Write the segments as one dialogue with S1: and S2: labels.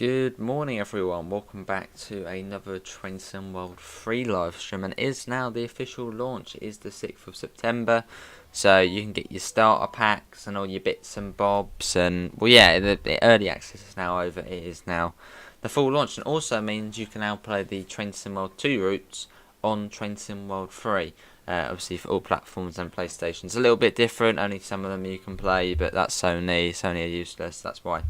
S1: Good morning everyone, welcome back to another Train Sim World free live stream, and it is now the official launch. It is the 6th of September, so you can get your starter packs and all your bits and bobs, and well yeah, the early access is now over. It is now the full launch, and also means you can now play the Train Sim World 2 routes on Train Sim World 3. Obviously for all platforms and PlayStations. A little bit different, only some of them you can play, but that's Sony are useless, that's why.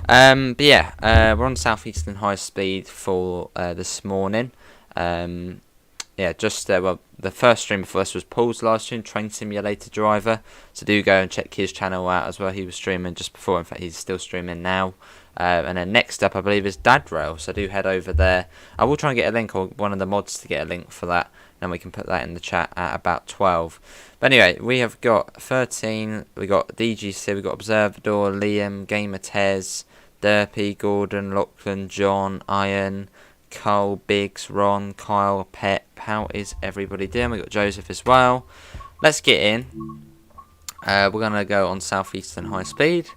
S1: But yeah, we're on Southeastern high speed for this morning. Yeah, just well, the first stream before this was Paul's live stream, Train Simulator Driver, so do go and check his channel out as well. He was streaming just before, in fact he's still streaming now. And then next up I believe is Dad Rail, so do head over there. I will try and get a link, or one of the mods to get a link for that, and we can put that in the chat at about 12. But anyway, we have got 13, we got DGC, we got Observador, Liam, Gamer Tez, Derpy, Gordon, Lachlan, John, Iron, Cole, Biggs, Ron, Kyle, Pep. How is everybody doing? We got Joseph as well. Let's get in. We're going to go on Southeastern high speed.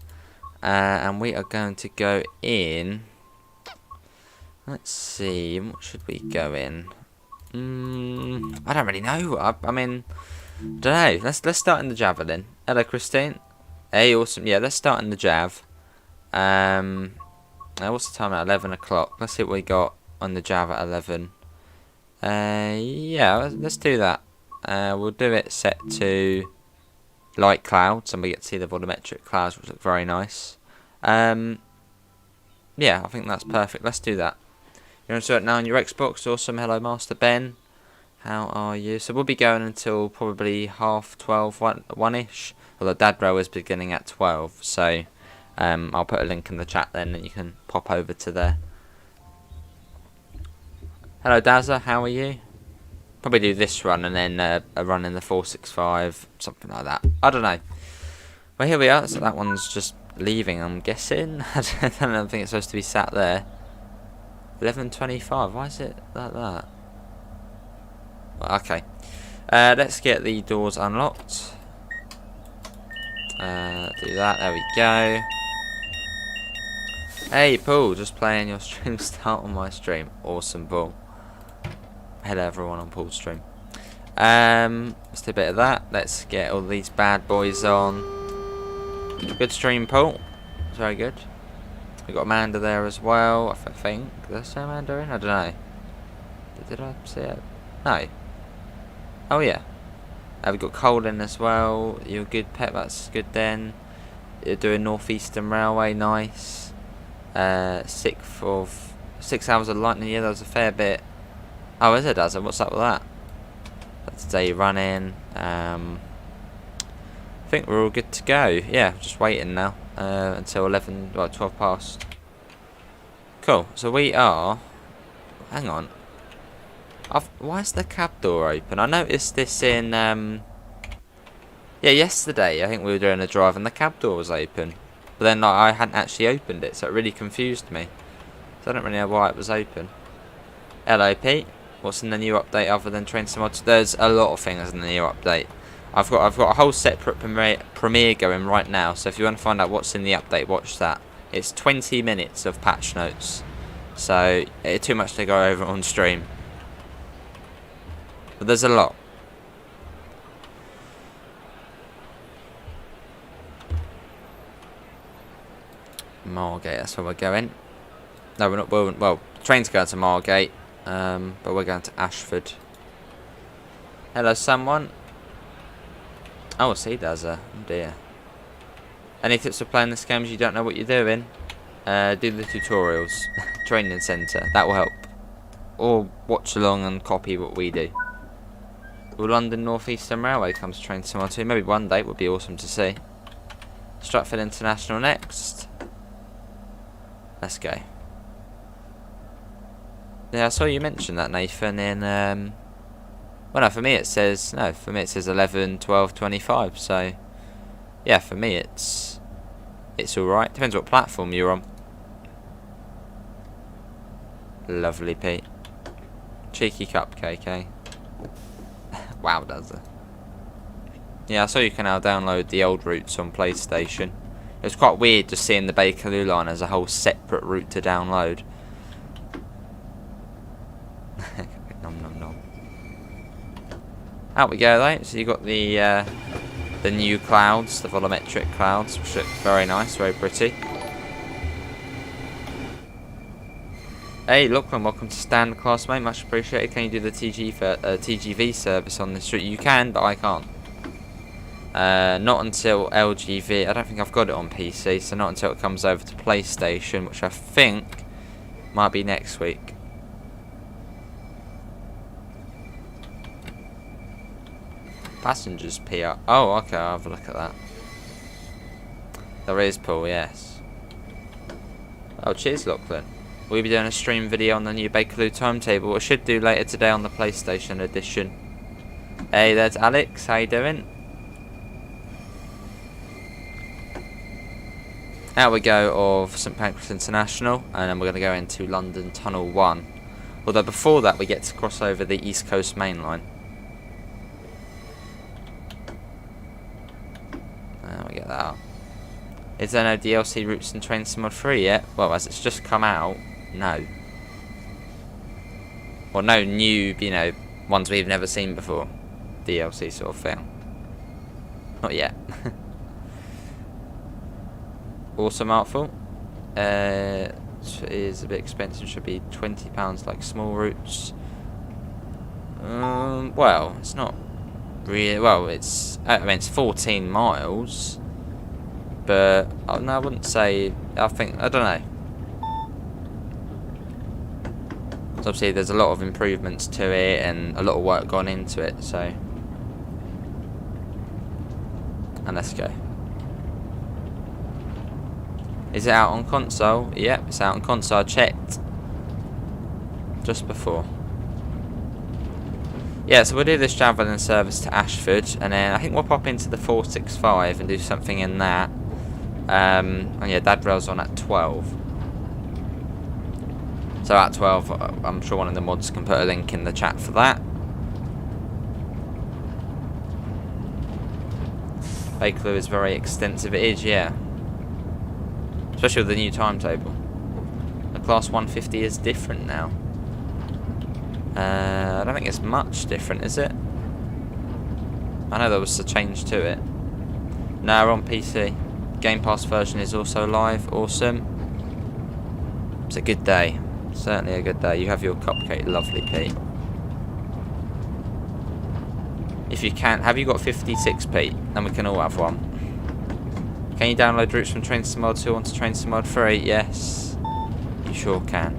S1: And we are going to go in. Let's see, what should we go in? I don't really know. I mean, don't know. Let's start in the javelin. Hello, Christine. Hey, awesome. Yeah, let's start in the jav. What's the time at 11 o'clock? Let's see what we got on the jav at 11. Yeah, let's do that. We'll do it set to light clouds, and we get to see the volumetric clouds, which look very nice. Yeah, I think that's perfect. Let's do that. You're on it now on your Xbox. Awesome. Hello, Master Ben. How are you? So we'll be going until probably half 12, 1-ish. Although Dad Rail is beginning at 12. So I'll put a link in the chat then, and you can pop over to there. Hello, Dazza. How are you? Probably do this run and then a run in the 465, something like that. I don't know. Well, here we are. So that one's just leaving, I'm guessing. I don't think it's supposed to be sat there. 11:25. Why is it like that? Well, okay. Let's get the doors unlocked. Do that. There we go. Hey, Paul. Just playing your stream start on my stream. Awesome, Paul. Hello, everyone on Paul's stream. Let's do a bit of that. Let's get all these bad boys on. Good stream, Paul. It's very good. We've got Amanda there as well, I think. Did I say Amanda in? I don't know. Did I see it? No. Oh, yeah. We've got Cole in as well. You're good, Pep. That's good then. You're doing Northeastern Railway. Nice. 6 hours of lightning. Yeah, that was a fair bit. Oh, is it, does it? What's up with that? That's day running. I think we're all good to go. Yeah, just waiting now until 12 past. Cool. So we are. Hang on. Why is the cab door open? I noticed this in. Yeah, yesterday I think we were doing a drive and the cab door was open, but then like, I hadn't actually opened it, so it really confused me. So I don't really know why it was open. Hello, Pete. What's in the new update other than Train Sim Mods? There's a lot of things in the new update. I've got a whole separate premiere going right now, so if you want to find out what's in the update, watch that. It's 20 minutes of patch notes, so it's too much to go over on stream. But there's a lot. Margate, that's where we're going. No, we're not. Well, train's going to Margate, but we're going to Ashford. Hello, someone. Oh, I see, there's a. Oh dear. Any tips for playing this game if you don't know what you're doing? Do the tutorials. Training centre. That will help. Or watch along and copy what we do. Will London Northeastern Railway come to Train Sim 2? Maybe one day. Would be awesome to see. Stratford International next. Let's go. Yeah, I saw you mention that, Nathan, in well, no, for me it says 11, 12, 25, so yeah, for me it's alright. Depends what platform you're on. Lovely, Pete. Cheeky cupcake, eh? Wow, does it? Yeah, I saw you can now download the old routes on PlayStation. It was quite weird just seeing the Bakerloo line as a whole separate route to download. Nom nom nom. Out we go though. So you got the new clouds, the volumetric clouds, which look very nice, very pretty. Hey Lachlan, welcome to Stand Class, mate. Much appreciated. Can you do the TGV service on this route? You can, but I can't. Not until LGV. I don't think I've got it on PC, so not until it comes over to PlayStation, which I think might be next week. Passengers PR. Oh, okay, I'll have a look at that. There is Paul, yes. Oh, cheers, Lachlan. We'll be doing a stream video on the new Bakerloo timetable. I should do later today on the PlayStation edition. Hey, there's Alex. How you doing? Out we go of St Pancras International, and then we're going to go into London Tunnel 1. Although before that we get to cross over the East Coast Main Line. We get that up. Is there no DLC routes in Train Sim Mod 3 yet? Well, as it's just come out, no. Or no new, you know, ones we've never seen before. DLC sort of thing. Not yet. Awesome Artful. Is a bit expensive. Should be £20 like small routes. Well, it's not really. Well, it's. I mean, it's 14 miles. But no, I wouldn't say. I think I don't know. So obviously, there's a lot of improvements to it and a lot of work gone into it. So, and let's go. Is it out on console? Yep, it's out on console. I checked just before. Yeah, so we'll do this travelling service to Ashford, and then I think we'll pop into the 465 and do something in that. And yeah, Dad Rail's on at 12. So at 12, I'm sure one of the mods can put a link in the chat for that. Bakerloo is very extensive. It is, yeah. Especially with the new timetable. The Class 150 is different now. I don't think it's much different, is it? I know there was a change to it. No, we're on PC. Game Pass version is also live. Awesome. It's a good day. Certainly a good day. You have your cupcake. Lovely, Pete. If you can, have you got 56, Pete? Then we can all have one. Can you download routes from Train Sim Mod 2 onto Train Sim Mod 3? Yes. You sure can.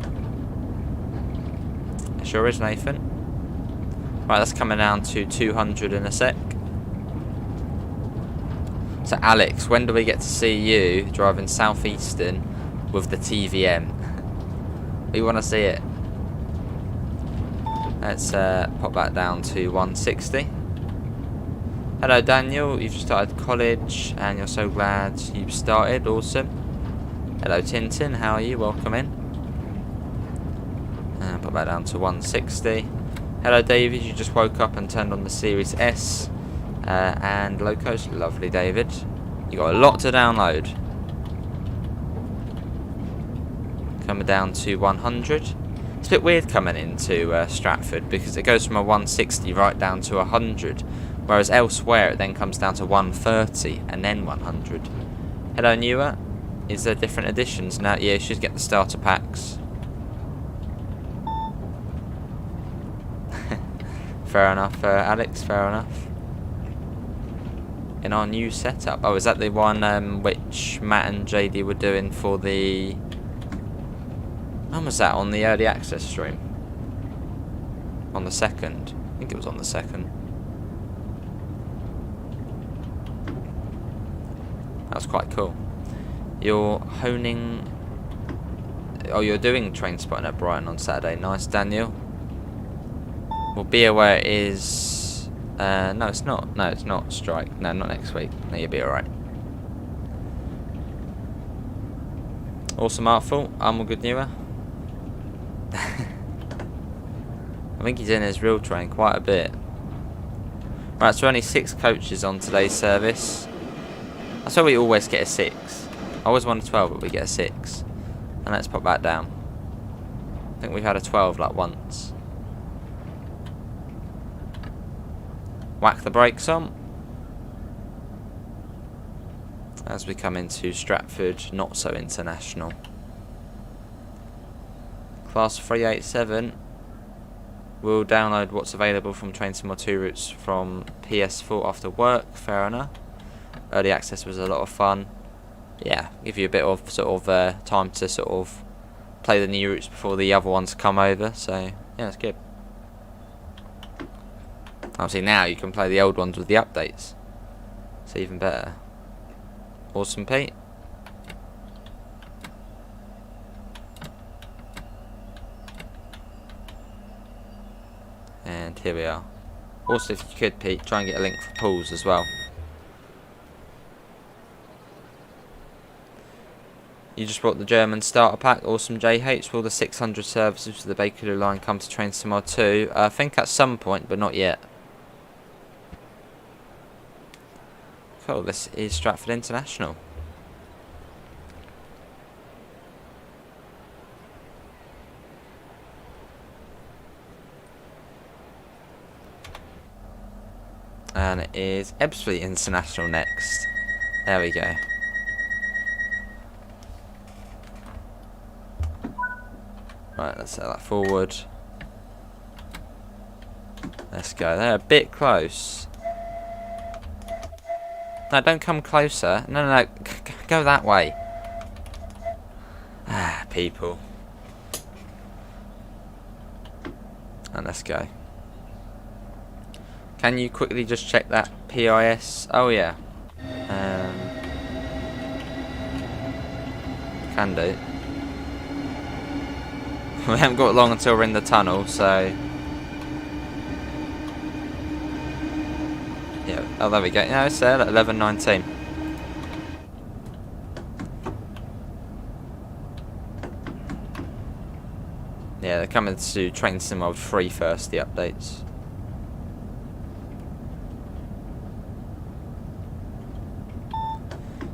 S1: It sure is, Nathan. Right, that's coming down to 200 in a sec. So, Alex, when do we get to see you driving Southeastern with the TVM? We want to see it. Let's pop that down to 160. Hello Daniel, you've just started college and you're so glad you've started, awesome. Hello Tintin, how are you? Welcome in. And put that down to 160. Hello David, you just woke up and turned on the Series S and Locos. Lovely David. You got a lot to download. Coming down to 100. It's a bit weird coming into Stratford because it goes from a 160 right down to 100. Whereas elsewhere it then comes down to 130 and then 100. Hello Newer. Is there different editions now? Yeah, you should get the starter packs. Fair enough, Alex, fair enough. In our new setup. Oh, is that the one which Matt and JD were doing for the... When was that? On the early access stream? On the 2nd? I think it was on the 2nd. That was quite cool. You're honing... Oh, you're doing train spotting at Brighton on Saturday. Nice, Daniel. Well, be aware it is... no, it's not. No, it's not strike. No, not next week. No, you'll be alright. Awesome Artful. I'm all good, Newer. I think he's in his real train quite a bit. Right, so only 6 coaches on today's service. That's why we always get a 6. I always want a 12, but we get a 6. And let's pop that down. I think we've had a 12 like once. Whack the brakes on. As we come into Stratford, not so international. Class 387 will download what's available from Train Sim 2 routes from PS4 after work. Fair enough. Early access was a lot of fun. Yeah, give you a bit of sort of time to sort of play the new routes before the other ones come over. So yeah, it's good. Obviously now you can play the old ones with the updates. It's even better. Awesome, Pete. And here we are. Also, if you could, Pete, try and get a link for pools as well. You just brought the German starter pack. Awesome, JH. Will the 600 services for the Bakerloo line come to Train Sim 2? I think at some point, but not yet. Cool, this is Stratford International. And it is Ebbsfleet International next. There we go. Right, let's set that forward. Let's go. They're a bit close. No, don't come closer. No, no, no. Go that way. Ah, people. And let's go. Can you quickly just check that PIS? Oh, yeah. Can do. We haven't got long until we're in the tunnel, so... Yeah, oh, there we go. No, it's there at 11:19. Yeah, they're coming to Train Sim 3 first, the updates.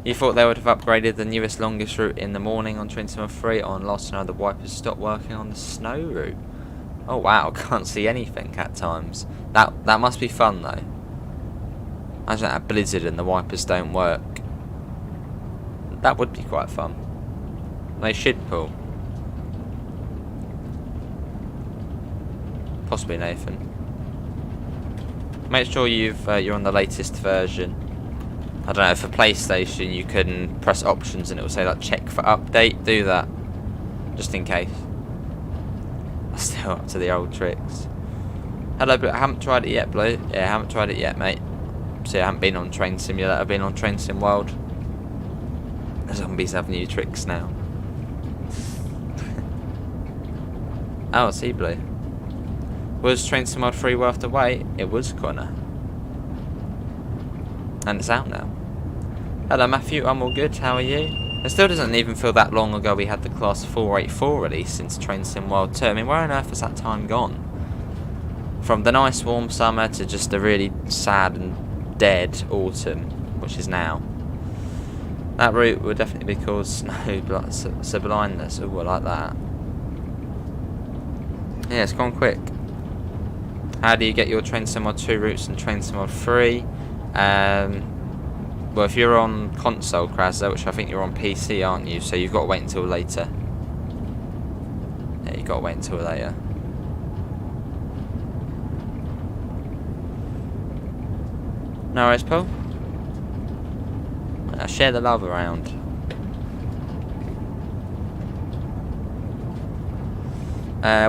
S1: You thought they would have upgraded the newest longest route in the morning on Train Sim 3 on last night the wipers stopped working on the snow route. Oh wow, can't see anything at times. That must be fun though. Imagine that blizzard and the wipers don't work. That would be quite fun. They should pull. Possibly Nathan. Make sure you're on the latest version. I don't know, for PlayStation you can press options and it will say like check for update. Do that. Just in case. I'm still up to the old tricks. Hello, but I haven't tried it yet, Blue. Yeah, I haven't tried it yet, mate. See, I haven't been on Train Simulator, I've been on Train Sim World. The zombies have new tricks now. Oh, see, Blue. Was Train Sim 3 worth the wait? It was, Connor. And it's out now. Hello Matthew, I'm all good, how are you? It still doesn't even feel that long ago we had the Class 484 release since Train Sim World 2. I mean, where on earth has that time gone? From the nice warm summer to just a really sad and dead autumn, which is now. That route would definitely be called snow sublimeness. Oh, I like that. Yeah, it's gone quick. How do you get your Train Sim 2 routes and Train Sim 3? Well, if you're on console, Krazza, which I think you're on PC, aren't you? So you've got to wait until later. Yeah, you've got to wait until later. No worries, Paul. I'll share the love around.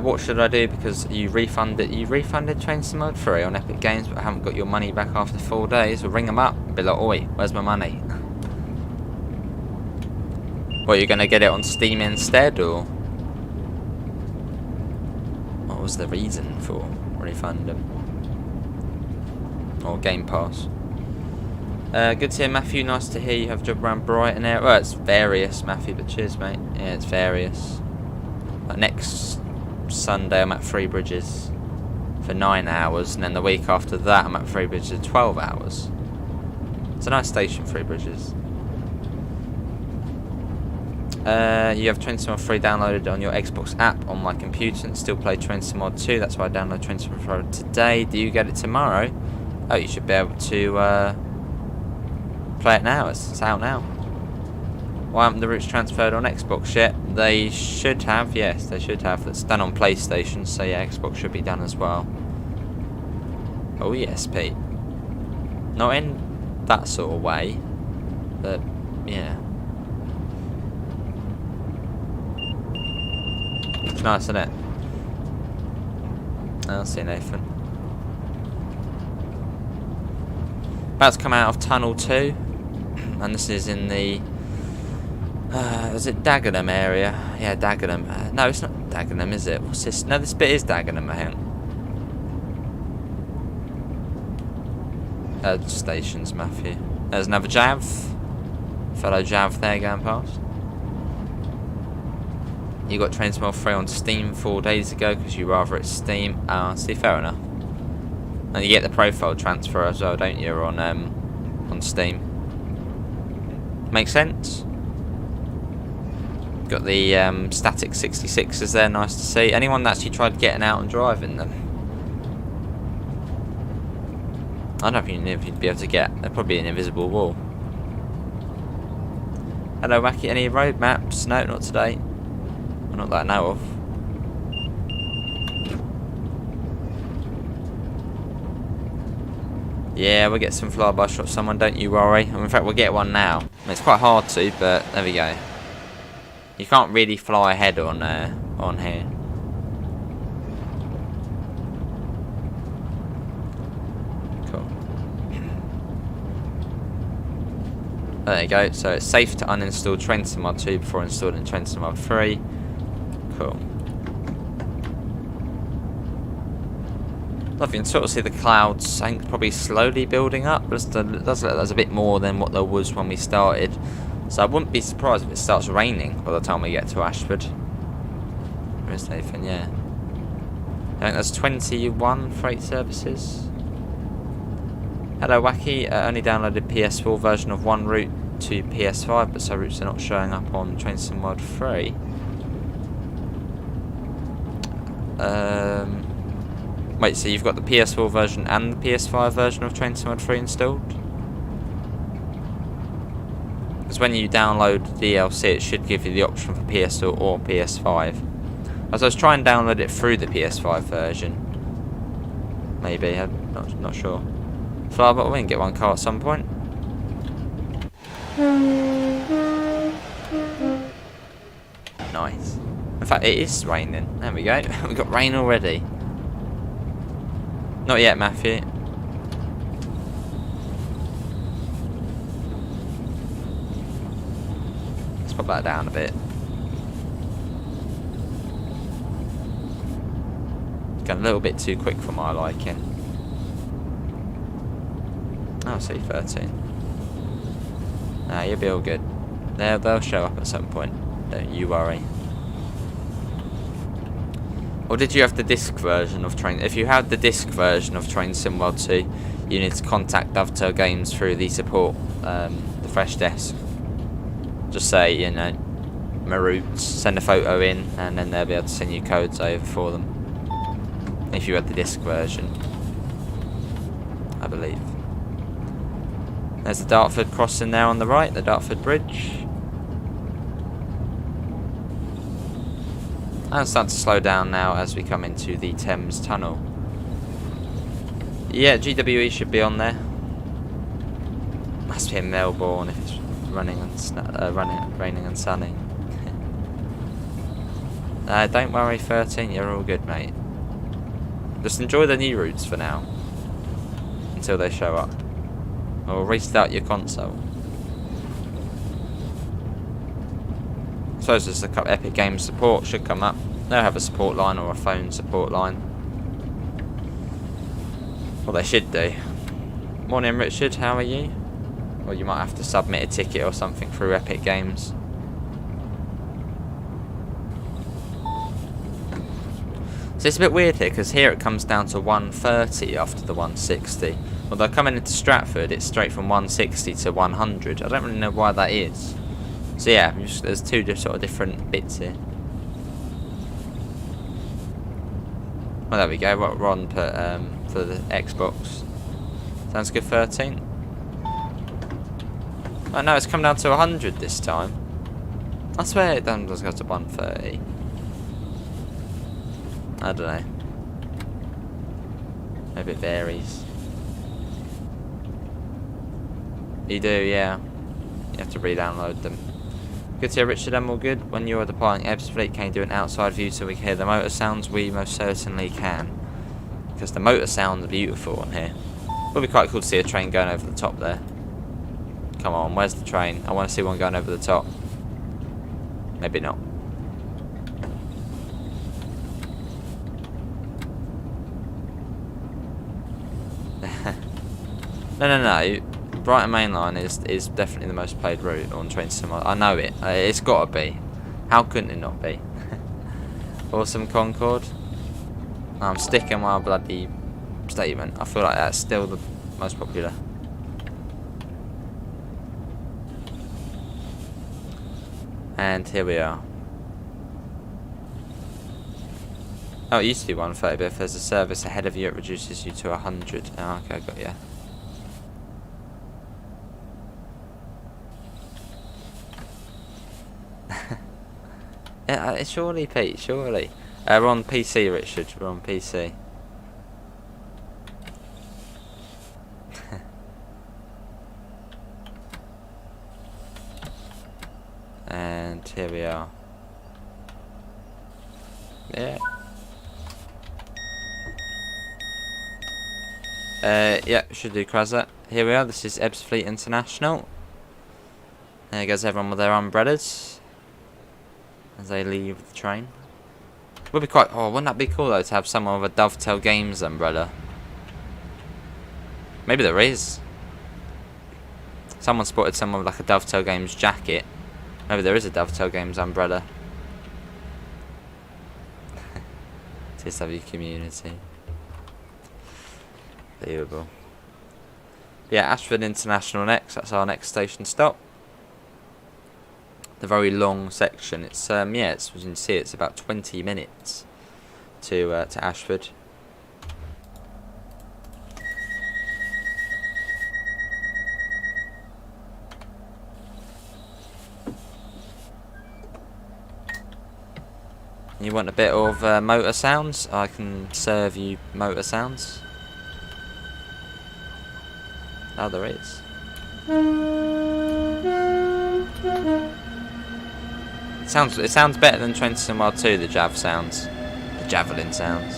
S1: What should I do? Because you refunded Train Sim 3 on Epic Games, but haven't got your money back after 4 days. Well, ring them up and be like, oi, where's my money? What, you're going to get it on Steam instead, or? What was the reason for refunding? Or Game Pass? Good to hear, Matthew. Nice to hear you have a job around Brighton area. Well, it's various, Matthew, but cheers, mate. Yeah, it's various. Next Sunday I'm at Three Bridges for 9 hours, and then the week after that I'm at Three Bridges for 12 hours. It's a nice station, Three Bridges. You have Train Sim World 3 downloaded on your Xbox app on my computer and still play Train Sim World 2. That's why I downloaded Train Sim World today. Do you get it tomorrow? Oh, you should be able to play it now. It's out now. Why haven't the routes transferred on Xbox yet? They should have, yes, they should have. It's done on PlayStation, so yeah, Xbox should be done as well. Oh yes, Pete. Not in that sort of way, but yeah. It's nice, isn't it? I'll see Nathan. About to come out of Tunnel 2, and this is in the is it Dagenham area? Yeah, Dagenham. No, it's not Dagenham, is it? What's this? No, this bit is Dagenham, I think. Stations, Matthew. There's another Jav. Fellow Jav there going past. You got Train Sim World 3 on Steam 4 days ago because you rather it's Steam. See, fair enough. And you get the profile transfer as well, don't you, on Steam? Makes sense. Got the static 66s there, nice to see. Anyone that actually tried getting out and driving them? I don't think you'd be able to get. They're probably an invisible wall. Hello, Wacky. Any road maps? No, not today. Well, not that I know of. Yeah, we'll get some flyby shots. Someone, don't you worry. In fact, we'll get one now. I mean, it's quite hard to, but there we go. You can't really fly ahead on here. Cool. There you go. So it's safe to uninstall Train Sim World 2 before installing Train Sim World 3. Cool. Lovely, and sort of see the clouds, I think, probably slowly building up. But it does look like there's a bit more than what there was when we started. So I wouldn't be surprised if it starts raining by the time we get to Ashford. Where is Nathan? Yeah. I think there's 21 freight services. Hello, Wacky. Only downloaded PS4 version of one route to PS5, but some routes are not showing up on Train Sim World 3. Wait, so you've got the PS4 version and the PS5 version of Train Sim World 3 installed? Because when you download DLC, it should give you the option for PS4 or PS5. As I was trying to download it through the PS5 version. Maybe, I'm not sure. So but we can get one car at some point. Nice. In fact, it is raining. There we go. We've got rain already. Not yet, Matthew. Let's pop that down a bit. Going a little bit too quick for my liking. I'll see 13. Nah, you'll be all good. They'll show up at some point. Don't you worry. Or did you have the disc version of Train? If you had the disc version of Train Sim World 2, you need to contact Dovetail Games through the support, the fresh desk. Just say, you know, my routes, send a photo in, and then they'll be able to send you codes over for them. If you had the disc version, I believe. There's the Dartford crossing there on the right, the Dartford Bridge. And it's starting to slow down now as we come into the Thames Tunnel. Yeah, GWE should be on there. Must be in Melbourne if it's raining and sunny. Don't worry, 13, you're all good, mate. Just enjoy the new routes for now. Until they show up. Or restart your console. I suppose there's a couple Epic Games support should come up. They'll have a support line or a phone support line. Well, they should do. Morning, Richard. How are you? Or you might have to submit a ticket or something through Epic Games. So it's a bit weird here because here it comes down to 130 after the 160. Although coming into Stratford, it's straight from 160 to 100. I don't really know why that is. So yeah, there's two sort of different bits here. Well, there we go. What Ron put for the Xbox. Sounds good. 13. Oh no, it's come down to 100 this time. I swear it does go to 130. I don't know. Maybe it varies. You do, yeah. You have to re-download them. Good to hear, Richard. I'm all good. When you are deploying Ebbs Fleet, can you do an outside view so we can hear the motor sounds? We most certainly can. Because the motor sounds are beautiful on here. Would be quite cool to see a train going over the top there. Come on, where's the train? I want to see one going over the top. Maybe not. No. Brighton Main Line is definitely the most played route on Train Sim. I know it. It's got to be. How couldn't it not be? Awesome Concorde. I'm sticking my bloody statement. I feel like that's still the most popular. And here we are. Oh, it used to be 130, but if there's a service ahead of you, it reduces you to 100. Oh, okay, got you. Yeah, surely, Pete, surely. We're on PC, Richard. We're on PC. And here we are. Yeah. Yeah, should do Krasat. Here we are. This is Ebbs Fleet International. There goes everyone with their umbrellas as they leave the train. Would be quite. Oh, wouldn't that be cool though to have someone with a Dovetail Games umbrella? Maybe there is. Someone spotted someone with like a Dovetail Games jacket. Maybe there is a Dovetail Games umbrella. TSW community. Believable. Yeah, Ashford International next. That's our next station stop. The very long section. It's yeah, it's, as you can see, it's about 20 minutes to Ashford. You want a bit of motor sounds? I can serve you motor sounds. Oh, there is. It sounds better than Train Sim World 2, the Jav sounds. The Javelin sounds.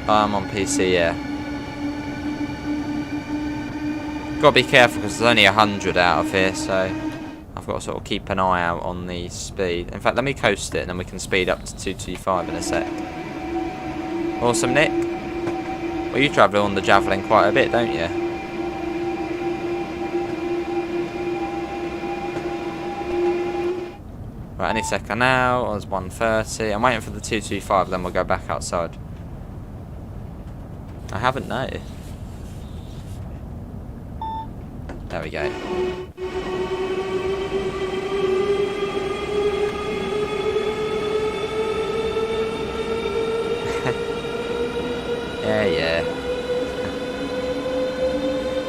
S1: I'm on PC, yeah. Gotta be careful because there's only 100 out of here, so I've got to sort of keep an eye out on the speed. In fact, let me coast it and then we can speed up to 225 in a sec. Awesome, Nick. Well, you travel on the Javelin quite a bit, don't you? Right, any second now. It was 130. I'm waiting for the 225, then we'll go back outside. I haven't noticed. There we go. Yeah.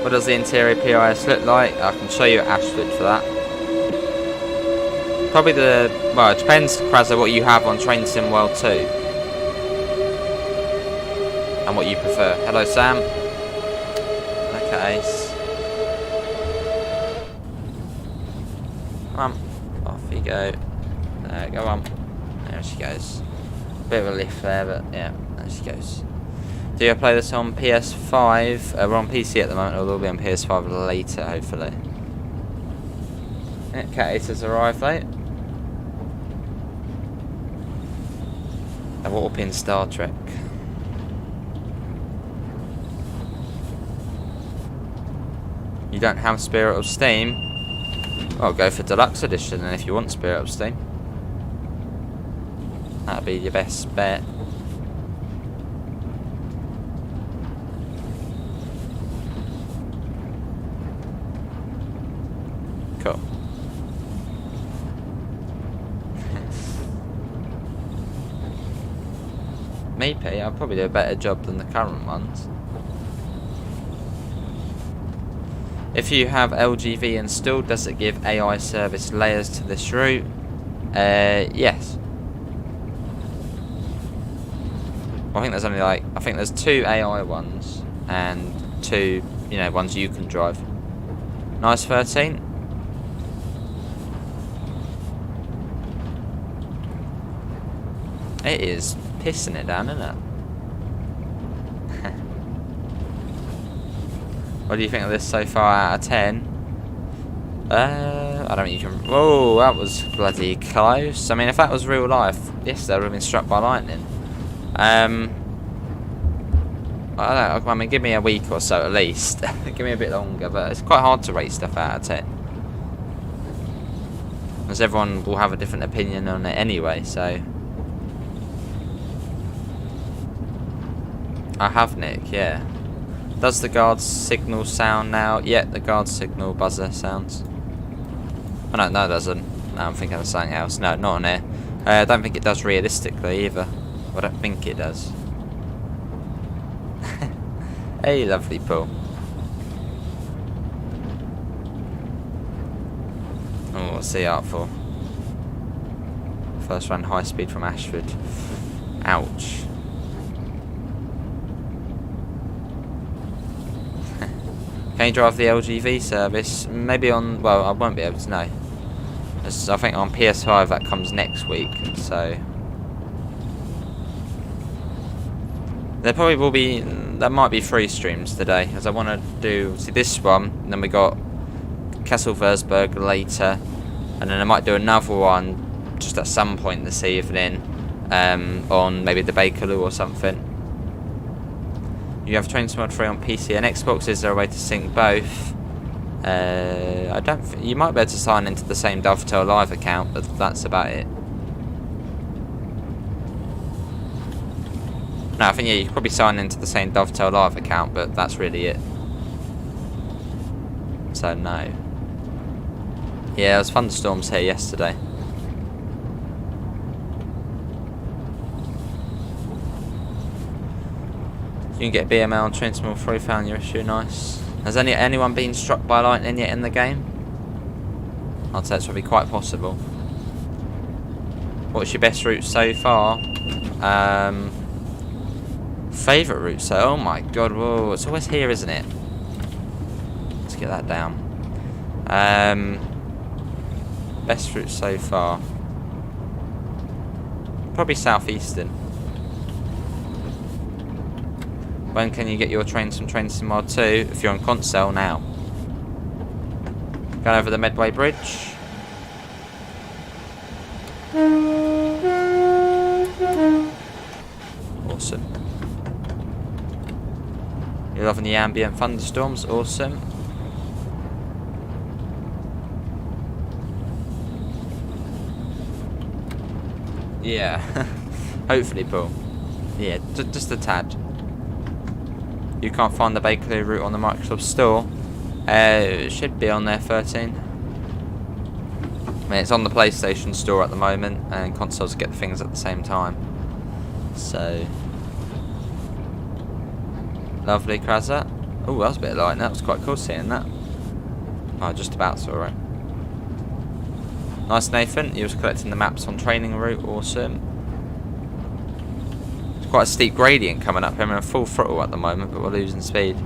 S1: What does the interior PIS look like? I can show you at Ashford for that. Probably well, it depends, Krasa, what you have on Train Sim World 2. And what you prefer. Hello, Sam. Okay, Ace. Come on. Off you go. There, go on. There she goes. Bit of a lift there, but yeah, there she goes. Do you play this on PS5? We're on PC at the moment, or we'll be on PS5 later, hopefully. Yeah, Cat Ace has arrived late. A warp in Star Trek. You don't have Spirit of Steam? Well, go for Deluxe Edition, and if you want Spirit of Steam, that'd be your best bet. Me, Pete, I'll probably do a better job than the current ones. If you have LGV installed, does it give AI service layers to this route? Yes. I think there's only I think there's 2 AI ones and 2, ones you can drive. Nice 13. It is pissing it down, isn't it? What do you think of this so far out of 10? I don't think you can... Whoa, that was bloody close. I mean, if that was real life, yes, they would have been struck by lightning. I don't know, I mean, give me a week or so at least. Give me a bit longer, but it's quite hard to rate stuff out of 10. As everyone will have a different opinion on it anyway, so... I have, Nick, yeah. Does the guard's signal sound now? Yeah, the guard's signal buzzer sounds. Oh no, no it doesn't. No, I'm thinking of something else. No, not on here. I don't think it does realistically either. I don't think it does. Hey, lovely Paul. Oh, what's the art for? First run high speed from Ashford. Ouch. Can you drive the LGV service? Maybe on... Well, I won't be able to know. I think on PS5 that comes next week, so... There probably will be... There might be 3 streams today, as I want to do... See this one, and then we got Castle Versberg later, and then I might do another one just at some point this evening, on maybe the Bakerloo or something. You have Train Sim 3 on PC and Xbox. Is there a way to sync both? I don't think... You might be able to sign into the same Dovetail Live account, but that's about it. No, I think, yeah, you could probably sign into the same Dovetail Live account, but that's really it. So, no. Yeah, there was thunderstorms here yesterday. You can get BML and Train Sim 3, found your issue, nice. Has anyone been struck by lightning yet in the game? I'd say it's probably quite possible. What's your best route so far? Favourite route, so... Oh my god, whoa, it's always here, isn't it? Let's get that down. Best route so far. Probably Southeastern. When can you get your Train Sim Mod 2? If you're on console now. Going over the Medway Bridge. Awesome. You're loving the ambient thunderstorms. Awesome. Yeah. Hopefully, Paul. Yeah, just a tad. You can't find the Bakerloo route on the Microsoft Store. It should be on there, 13. I mean, it's on the PlayStation Store at the moment, and consoles get things at the same time. So, lovely, Krazat. Oh, that was a bit of light. That was quite cool seeing that. Oh, just about saw it. Nice, Nathan. You was collecting the maps on training route. Awesome. Quite a steep gradient coming up. I'm in a full throttle at the moment, but we're losing speed.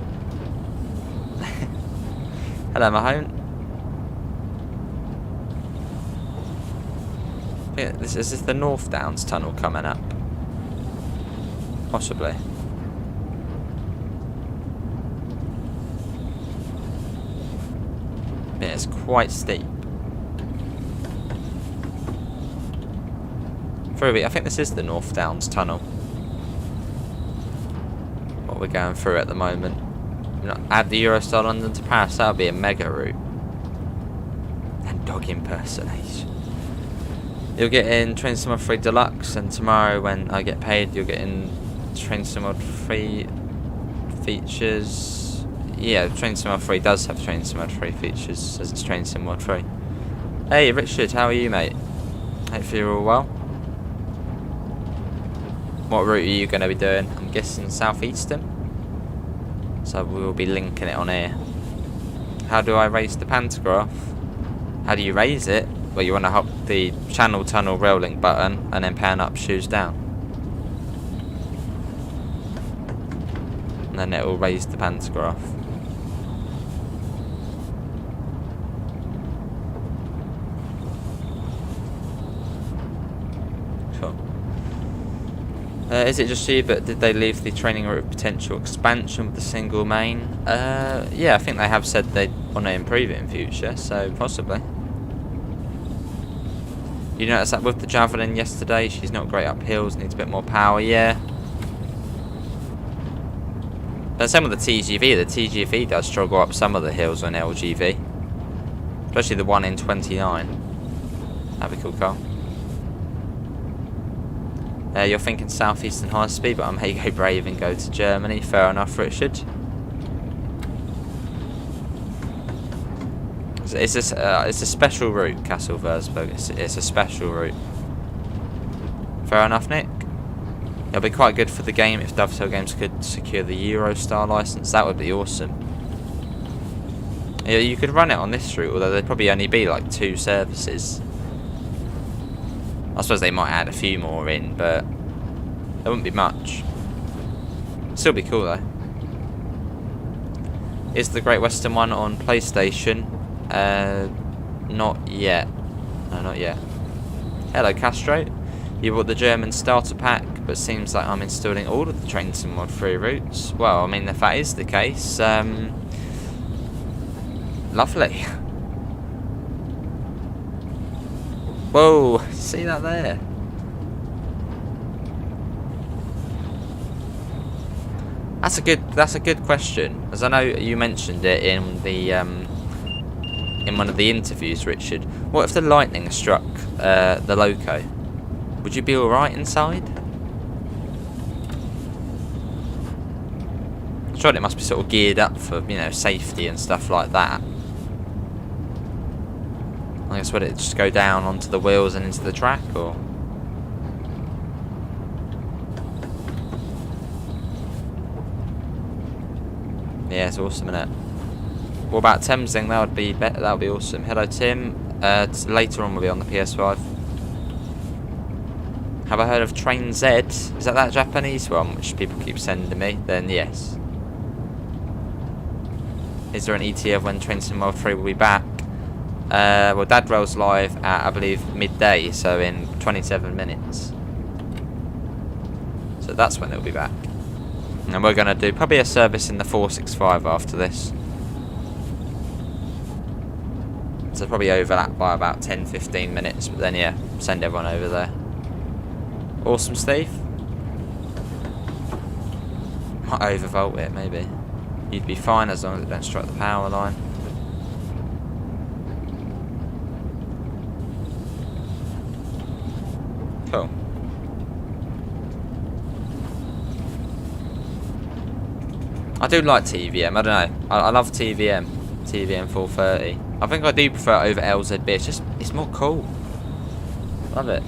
S1: Hello, Mahone. Yeah, is this the North Downs tunnel coming up? Possibly. Yeah, it's quite steep. I think this is the North Downs tunnel. We're going through at the moment. Add the Eurostar London to Paris, that would be a mega route. And dog impersonation. You'll get in Train Sim 3 Deluxe, and tomorrow when I get paid, you'll get in Train Sim 3 features. Yeah, Train Sim 3 does have Train Sim 3 features, as it's Train Sim 3. Hey Richard, how are you, mate? Hopefully you're all well. What route are you going to be doing? I'm guessing Southeastern. So we will be linking it on here. How do I raise the pantograph? How do you raise it? Well, you want to hop the channel tunnel rail link button and then pan up, shoes down. And then it will raise the pantograph. Cool. Is it just you, but did they leave the training route of potential expansion with the single main? Yeah, I think they have said they want to improve it in future, so possibly. You noticed that with the Javelin yesterday, she's not great up hills, needs a bit more power, yeah. But same with the TGV, the TGV does struggle up some of the hills on LGV. Especially the one in 29. That'd be cool, Carl. You're thinking Southeastern high speed, but I may go brave and go to Germany. Fair enough, Richard. It's a special route, Kassel-Würzburg. It's a special route. Fair enough, Nick. It'll be quite good for the game if Dovetail Games could secure the Eurostar license. That would be awesome. Yeah, you could run it on this route, although there'd probably only be like 2 services. I suppose they might add a few more in, but there wouldn't be much. Still be cool though. Is the Great Western one on PlayStation? Not yet. No, not yet. Hello, Castro. You bought the German starter pack, but seems like I'm installing all of the Train Sim Mod 3 routes. Well, I mean, if that is the case, lovely. Whoa, see that there? That's a good question, as I know you mentioned it in the in one of the interviews, Richard. What if the lightning struck the loco? Would you be all right inside? I'm sure it must be sort of geared up for, you know, safety and stuff like that. I guess would it just go down onto the wheels and into the track, or? Yeah, it's awesome, isn't it? What about Thamesing? That would be better. That would be awesome. Hello, Tim. Later on, we'll be on the PS5. Have I heard of Train Z? Is that Japanese one, which people keep sending me? Then yes. Is there an ETA of when Train Sim World 3 will be back? Well, Dad Rail's live at, I believe, midday, so in 27 minutes. So that's when it'll be back. And we're going to do probably a service in the 465 after this. So probably overlap by about 10-15 minutes, but then yeah, send everyone over there. Awesome, Steve. Might overvolt it, maybe. You'd be fine as long as it don't strike the power line. Cool. I do like TVM, I don't know. I love TVM 430. I think I do prefer it over LZB, it's more cool. Love it.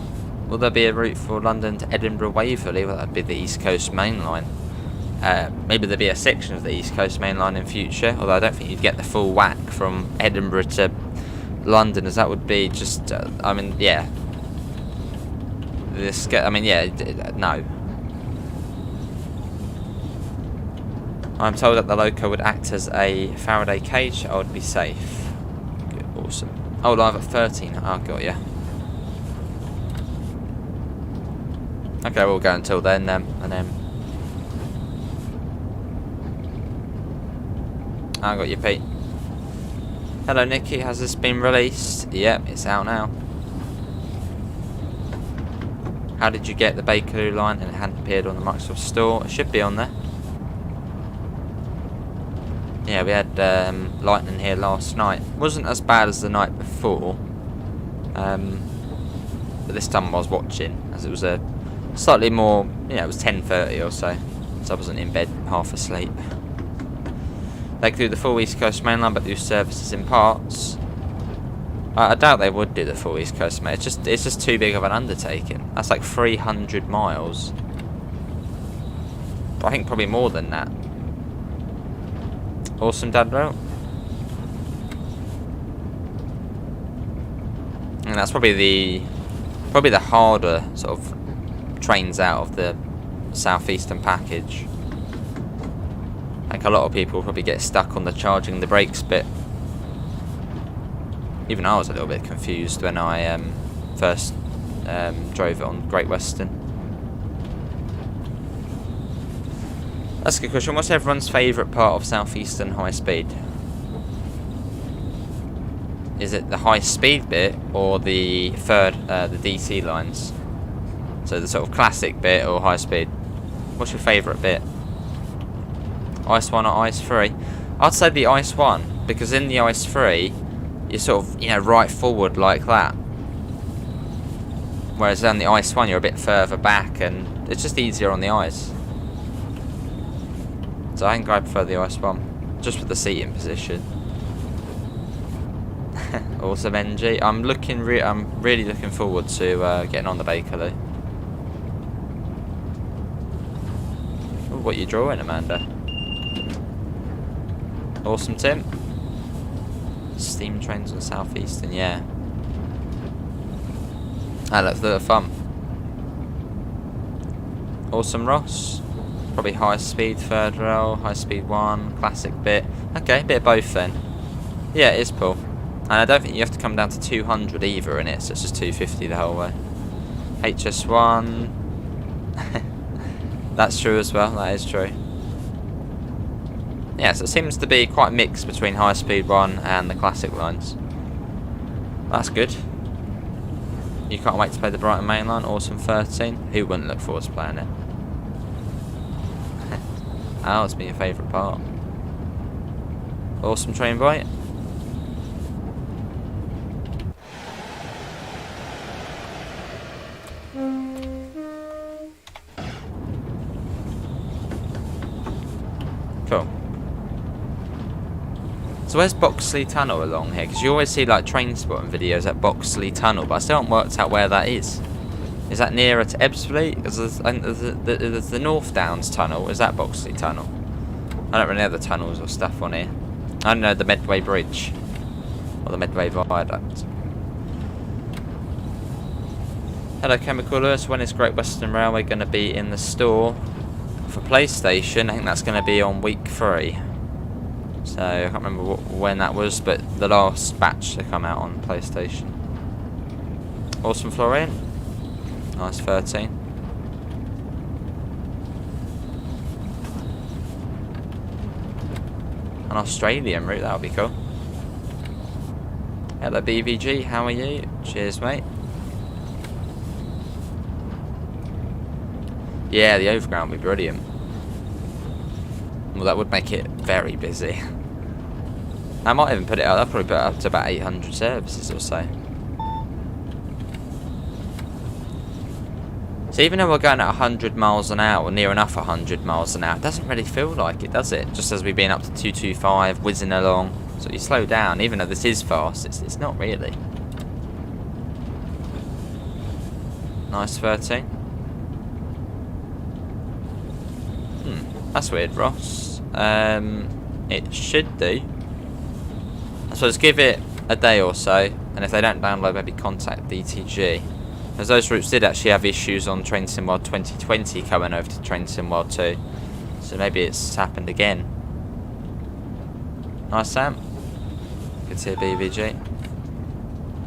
S1: Will there be a route for London to Edinburgh Waverley? Well, that'd be the East Coast Main Line. Maybe there'll be a section of the East Coast Main Line in future, although I don't think you'd get the full whack from Edinburgh to London, as that would be just, I mean, yeah. No. I'm told that the loco would act as a Faraday cage. I would be safe. Good, awesome. Oh, live at 13. Oh, got ya. Okay, we'll go until then, and then. I got you, Pete. Hello, Nikki. Has this been released? Yep, it's out now. How did you get the Bakerloo line and it hadn't appeared on the Microsoft Store? It should be on there. Yeah, we had lightning here last night. Wasn't as bad as the night before. But this time I was watching, as it was a slightly more, it was 10:30 or so. So I wasn't in bed half asleep. They could do the full East Coast Main Line but do services in parts. I doubt they would do the full East Coast Main. It's just too big of an undertaking. That's like 300 miles. I think probably more than that. Awesome dad route. And that's probably the harder sort of trains out of the Southeastern package. Like a lot of people probably get stuck on the charging the brakes bit. Even I was a little bit confused when I first drove it on Great Western. That's a good question. What's everyone's favourite part of Southeastern high speed? Is it the high speed bit or the the DC lines? So the sort of classic bit or high speed? What's your favourite bit? Ice 1 or Ice 3? I'd say the Ice 1, because in the Ice 3 you're sort of, you know, right forward like that. Whereas on the Ice 1 you're a bit further back and it's just easier on the ice. So I think I prefer the Ice 1, just with the seating position. Awesome NG. I'm really looking forward to getting on the Bakerloo. Ooh, what you drawing, Amanda? Awesome Tim. Steam trains on Southeastern, yeah. That looks a little fun. Awesome Ross. Probably high speed third rail, high speed 1, classic bit. Okay, bit of both then. Yeah, it is cool. And I don't think you have to come down to 200 either in it, so it's just 250 the whole way. HS1. That's true as well, that is true. Yeah, so it seems to be quite mixed between high speed 1 and the classic lines. That's good. You can't wait to play the Brighton main line, Awesome 13. Who wouldn't look forward to playing it? Oh, it's been your favourite part. Awesome train bite. Cool. So where's Boxley Tunnel along here? Because you always see like train spotting videos at Boxley Tunnel, but I still haven't worked out where that is. Is that nearer to Ebbsfleet? Because there's the North Downs Tunnel. Is that Boxley Tunnel? I don't really know the tunnels or stuff on here. I don't know the Medway Bridge. Or the Medway Viaduct. Hello Chemical Lewis. When is Great Western Railway going to be in the store? For PlayStation, I think that's going to be on week 3. So I can't remember when that was, but the last batch to come out on PlayStation. Awesome Florian. Nice 13. An Australian route, that would be cool. Hello BVG, how are you? Cheers mate. Yeah, the overground would be brilliant. Well, that would make it very busy. I might even put it up, I'll probably put it up to about 800 services or so. So even though we're going at 100 miles an hour, or near enough 100 miles an hour, it doesn't really feel like it, does it? Just as we've been up to 225, whizzing along. So you slow down, even though this is fast, it's not really. Nice 13. That's weird, Ross. It should do. I suppose give it a day or so, and if they don't download, maybe contact DTG. As those routes did actually have issues on Train Sim World 2020 coming over to Train Sim World 2. So maybe it's happened again. Nice, Sam. Good to hear BVG.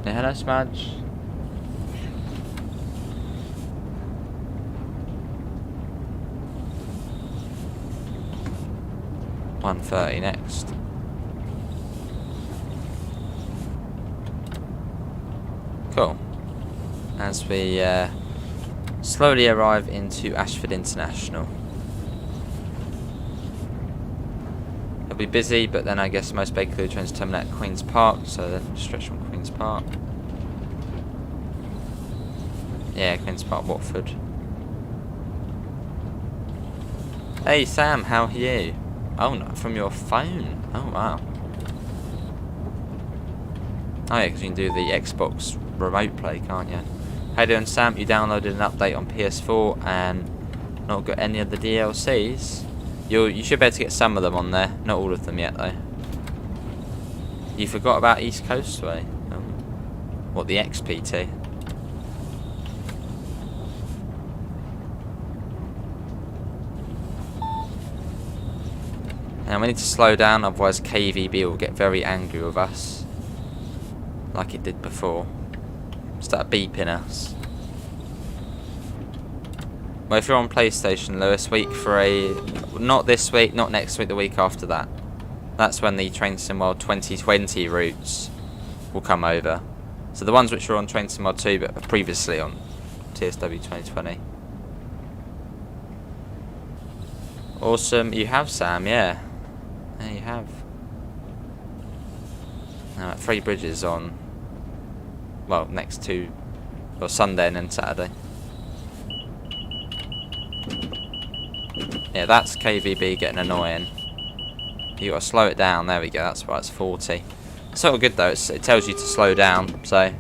S1: Yeah, hello, Smudge. $130 next. Cool. As we slowly arrive into Ashford International. It'll be busy, but then I guess most Bakerloo trains terminate at Queen's Park, so then stretch from Queen's Park. Yeah, Queen's Park, Watford. Hey Sam, how are you? Oh no, from your phone. Oh wow. Oh yeah, because you can do the Xbox remote play, can't you? How you doing, Sam? You downloaded an update on PS4 and Not got any of the DLCs. You should be able to get some of them on there. Not all of them yet though. You forgot about East Coastway. What, the XPT? And we need to slow down, otherwise KVB will get very angry with us. Like it did before. Start beeping us. Well, if you're on PlayStation, Lewis, week 3, not this week, not next week, the week after that. That's when the Train Sim World 2020 routes will come over. So the ones which were on Train Sim World 2 but previously on TSW 2020. Awesome, you have, Sam, yeah. Yeah, you have. Now, 3 bridges on, well, next to, or Sunday and then Saturday. Yeah, that's KVB getting annoying. You gotta slow it down. There we go. That's why it's 40. It's sort of good though. It tells you to slow down. So.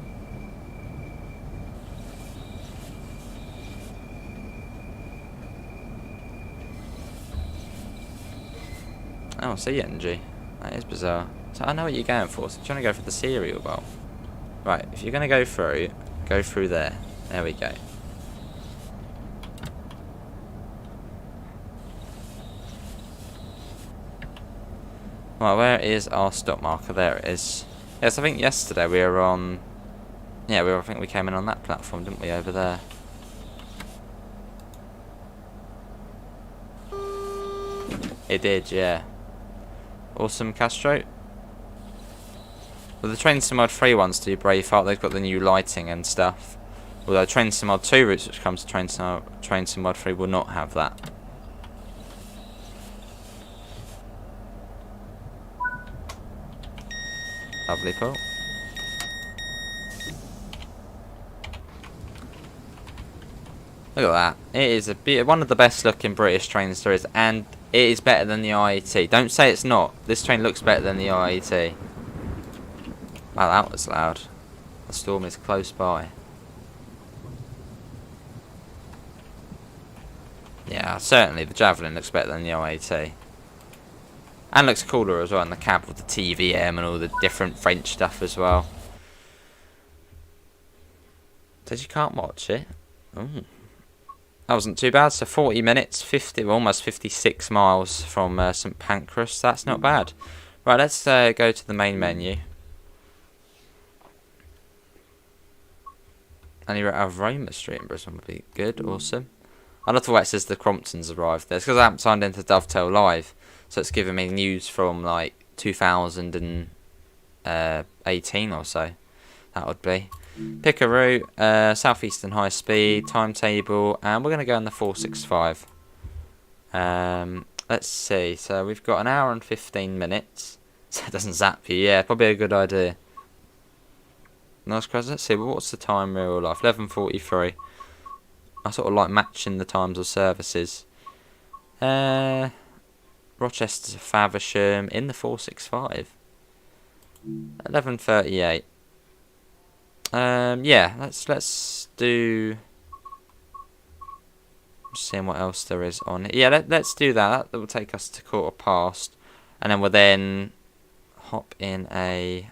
S1: Oh, CNG. That is bizarre. So I know what you're going for. So you're trying to go for the cereal bowl. Right. If you're gonna go through there. There we go. Right, where is our stop marker? There it is. Yes, I think yesterday we were on... Yeah, I think we came in on that platform, didn't we, over there? It did, yeah. Awesome, Castro. Well, the Train Sim Mod 3 ones do Braveheart, they've got the new lighting and stuff. Although Train Sim Mod 2 routes, which comes to Train Sim Mod 3, will not have that. Lovely, Paul. Look at that. It is one of the best looking British trains there is, and it is better than the IET. Don't say it's not. This train looks better than the IET. Wow, that was loud. The storm is close by. Yeah, certainly the Javelin looks better than the IET. And looks cooler as well in the cab with the TVM and all the different French stuff as well. Says you can't watch it. Ooh. That wasn't too bad. So 40 minutes, 50, almost 56 miles from St Pancras. That's not bad. Right, let's go to the main menu. And you're out of Roma Street in Brisbane would be good. Awesome. I love the way it says the Cromptons arrived there. It's because I haven't signed into Dovetail Live. So it's giving me news from like 2018 or so. That would be. Pick a route, Southeastern high speed, timetable, and we're going to go in the 465. Let's see. So we've got an hour and 15 minutes. So it doesn't zap you. Yeah, probably a good idea. Nice guys. Let's see. Well, what's the time real life? 11:43. I sort of like matching the times of services. Rochester to Faversham in the 465. 11:38. Yeah, let's do. Just seeing what else there is on it. Yeah, let's do that. That will take us to 15:15, and then we'll then hop in a.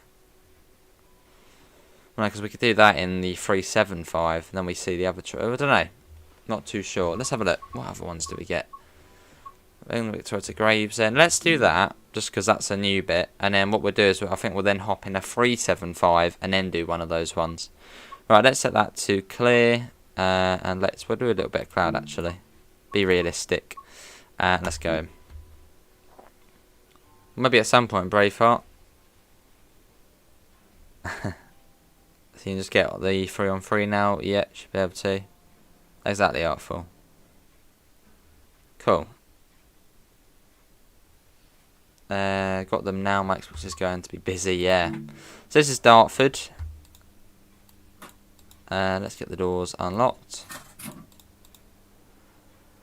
S1: Well, because we could do that in the 375, and then we see the other. I don't know. Not too sure. Let's have a look. What other ones do we get? Victoria to Gravesend. Let's do that, just because that's a new bit. And then what we'll do is, I think we'll then hop in a 375 and then do one of those ones. Right, let's set that to clear. And we'll do a little bit of cloud actually. Be realistic. Let's go. Maybe at some point Braveheart. So you can just get the 3-on-3 now. Yeah, should be able to. Exactly, Artful. Cool. Got them now, Max, which is going to be busy, yeah. So this is Dartford. Let's get the doors unlocked.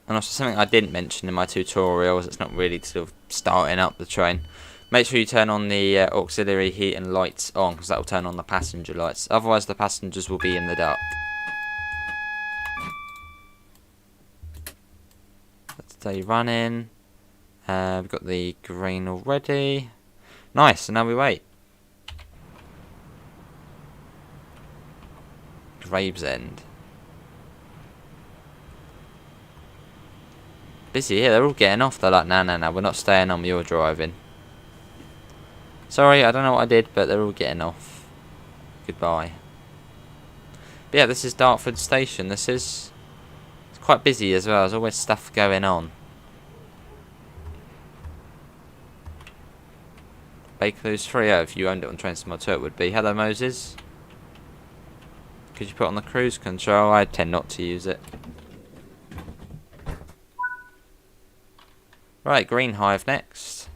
S1: And also something I didn't mention in my tutorials, it's not really sort of starting up the train. Make sure you turn on the auxiliary heat and lights on, because that will turn on the passenger lights. Otherwise the passengers will be in the dark. Stay running. We've got the green already. Nice, and now we wait. Gravesend. Busy here, they're all getting off. They're like, no, we're not staying on, you're driving. Sorry, I don't know what I did, but they're all getting off. Goodbye. But yeah, this is Dartford Station. It's quite busy as well. There's always stuff going on. Bakerloo's free. Oh, if you owned it on Train Mod 2 it would be. Hello Moses. Could you put on the cruise control? I tend not to use it. Right, Green Hive next.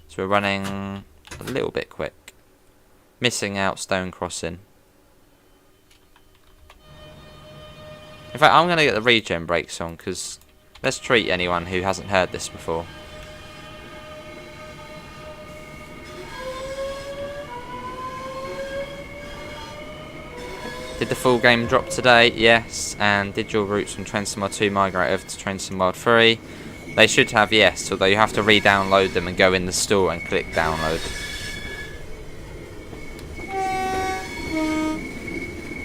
S1: So we're running a little bit quick. Missing out Stone Crossing. In fact, I'm going to get the regen brakes on because let's treat anyone who hasn't heard this before. Did the full game drop today? Yes. And did your routes from Train Mod 2 migrate over to Train Mod 3? They should have, yes, although you have to re-download them and go in the store and click download.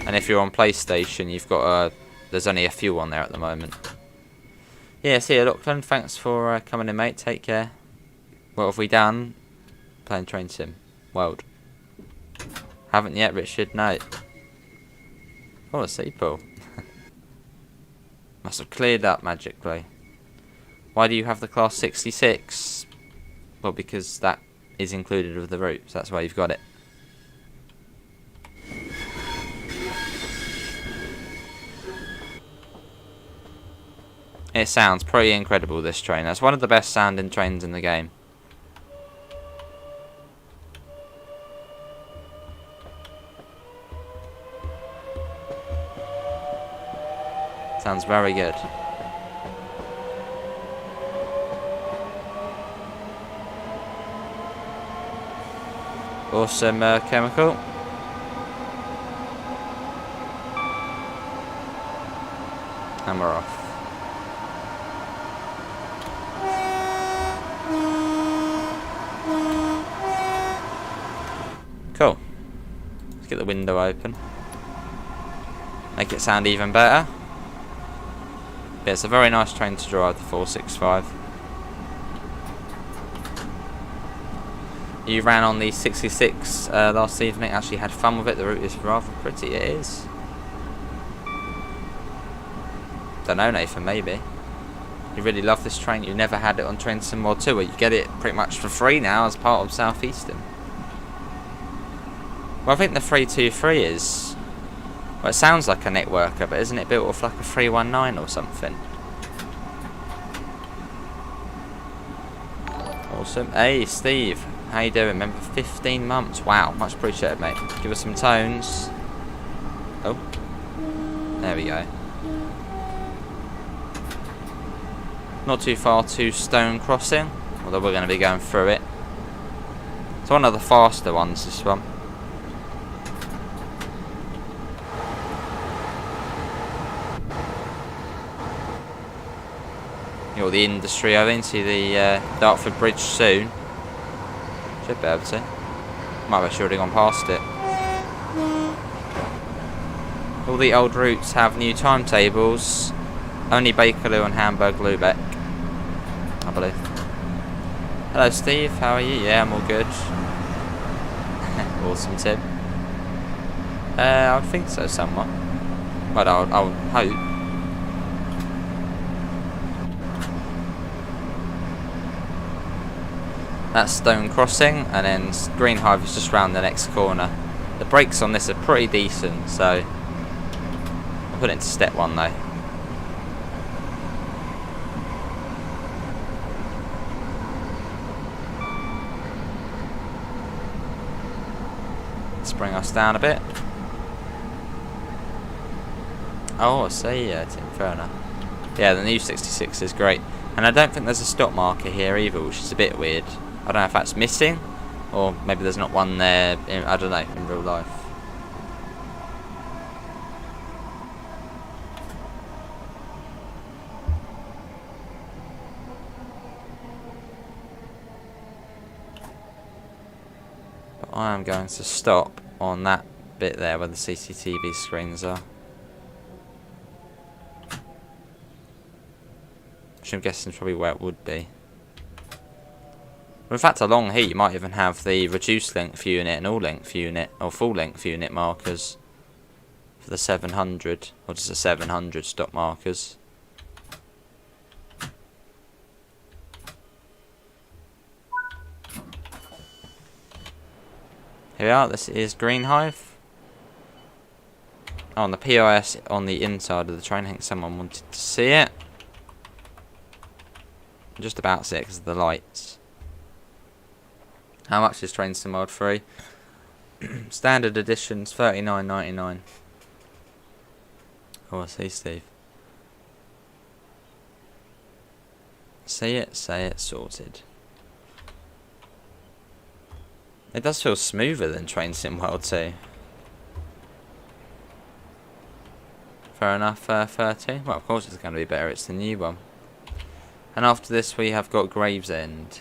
S1: And if you're on PlayStation, you've got there's only a few on there at the moment. Yeah, see you, Lachlan. Thanks for coming in, mate. Take care. What have we done? Playing Train Sim World. Haven't yet, Richard. No. Oh, a sea pool. Must have cleared up magically. Why do you have the class 66? Well, because that is included with the route, so that's why you've got it. It sounds pretty incredible, this train. That's one of the best sounding trains in the game. Sounds very good. Awesome chemical. And we're off. Cool. Let's get the window open. Make it sound even better. Yeah, it's a very nice train to drive, the 465. You ran on the 66 last evening, actually had fun with it. The route is rather pretty, it is. Don't know, Nathan, maybe. You really love this train, you never had it on Train Sim Mod 2, where you get it pretty much for free now as part of Southeastern. Well, I think the 323 is... Well, it sounds like a networker, but isn't it built off like a 319 or something? Awesome. Hey, Steve. How you doing? Remember 15 months? Wow, much appreciated, mate. Give us some tones. Oh. There we go. Not too far to Stone Crossing, although we're going to be going through it. It's one of the faster ones, this one. You're the industry, I think. See the Dartford Bridge soon. Should be able to. Might have actually already gone past it. All the old routes have new timetables. Only Bakerloo and Hamburg Lubeck, I believe. Hello Steve, how are you? Yeah, I'm all good. Awesome, Tim. I would think so, somewhat. But I would hope. That's Stone Crossing, and then Green Hive is just round the next corner. The brakes on this are pretty decent, so I'll put it into step 1 though. Let's bring us down a bit. Oh, I see, yeah, Tim, fair enough. Yeah, the new 66 is great. And I don't think there's a stop marker here either, which is a bit weird. I don't know if that's missing, or maybe there's not one there, I don't know, in real life. I am going to stop on that bit there where the CCTV screens are. Which I'm guessing is probably where it would be. Well, in fact, along here you might even have the reduced length unit and all length unit, or full length unit markers for the 700, or just the 700 stop markers. Here we are, this is Green Hive. Oh, on the POS on the inside of the train, I think someone wanted to see it. Just about see it because of the lights. How much is Train Sim World 3? Standard edition's $39.99. Oh, I see, Steve. Say it, sorted. It does feel smoother than Train Sim World 2. Fair enough, 30. Well, of course it's going to be better, it's the new one. And after this we have got Gravesend.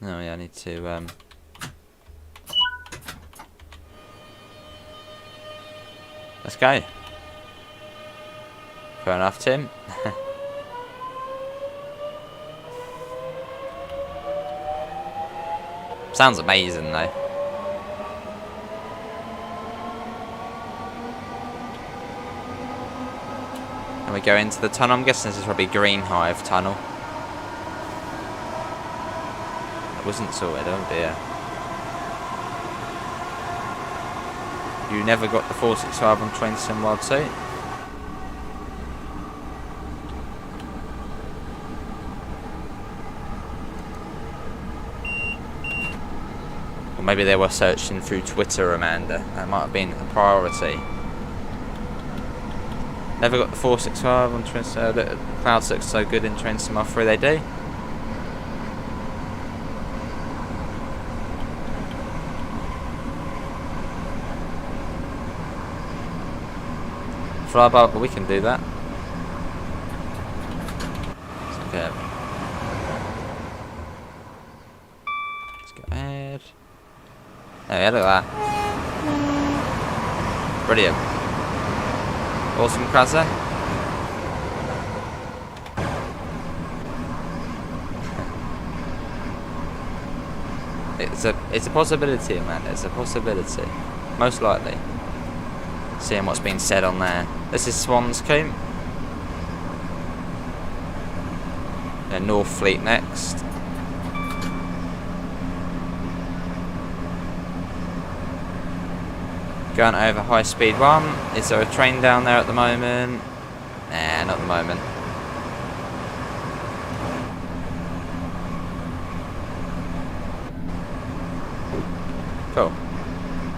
S1: Oh yeah, I need to let's go. Fair enough, Tim. Sounds amazing though. And we go into the tunnel. I'm guessing this is probably Green Hive tunnel. It wasn't sorted, oh dear. You never got the 465 on Train Sim World 2? Or maybe they were searching through Twitter, Amanda. That might have been a priority. Never got the 465 on Train Sim. Clouds look so good in Train Sim World 3, they do. Fly above, but we can do that. Okay. Let's go ahead. There we go, look at that. Brilliant. Awesome, Krasa. It's a possibility, man. It's a possibility. Most likely. Seeing what's been said on there. This is Swanscombe. And North Fleet next. Going over High Speed 1. Is there a train down there at the moment? Nah, not at the moment. Cool.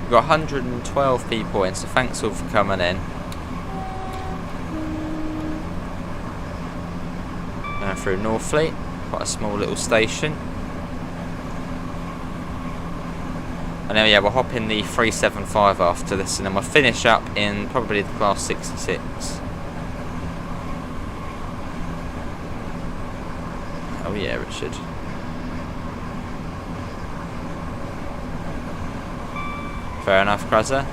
S1: We've got 112 people in, so thanks all for coming in. Going through Northfleet, quite a small little station. And then yeah, we'll hop in the 375 after this, and then we'll finish up in probably the class 66. Oh yeah, Richard. Fair enough, Krasa.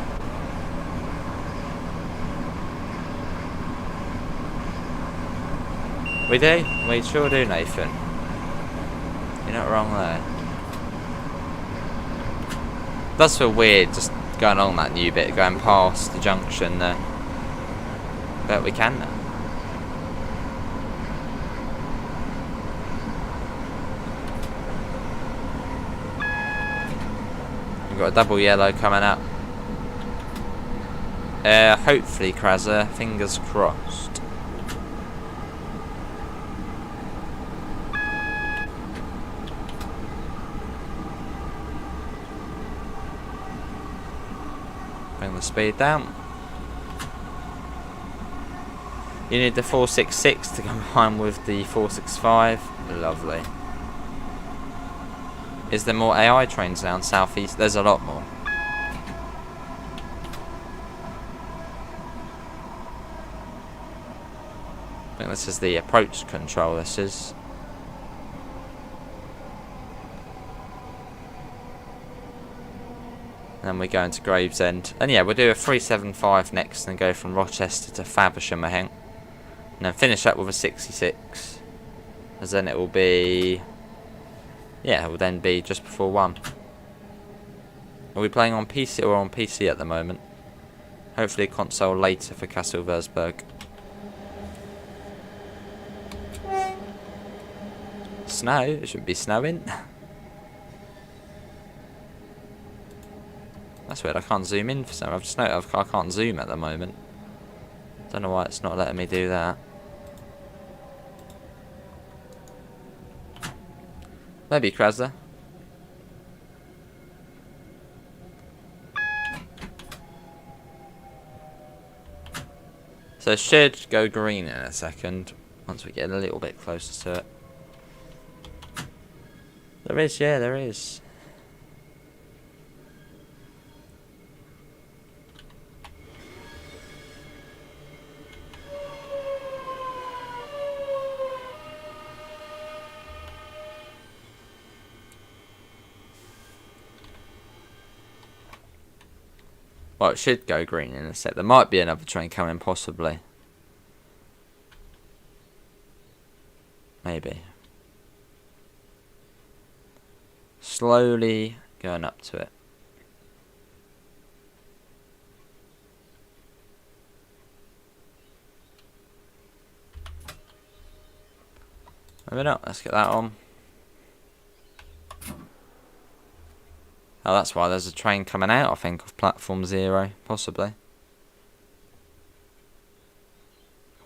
S1: We do? We sure do, Nathan. You're not wrong there. It does feel weird just going on that new bit, going past the junction there. But we can now. We've got a double yellow coming up. Hopefully, Krasa, fingers crossed. Bring the speed down. You need the 466 to combine with the 465. Lovely. Is there more AI trains now in Southeast? There's a lot more. I think this is the approach control, this is. And then we go into Gravesend. And yeah, we'll do a 375 next and go from Rochester to Faversham, I think. And then finish up with a 66. As then it will be... yeah, it will then be just before 1. Are we playing on PC or on PC at the moment? Hopefully a console later for Castle Versberg. Snow? It shouldn't be snowing. That's weird, I can't zoom in for some. I've just noticed I can't zoom at the moment. Don't know why it's not letting me do that. Maybe Krasler. So it should go green in a second, once we get a little bit closer to it. There is, yeah, there is. Well, it should go green in a sec. There might be another train coming, possibly. Maybe. Slowly going up to it. Maybe not. Let's get that on. Oh, that's why there's a train coming out, I think, of platform 0, possibly.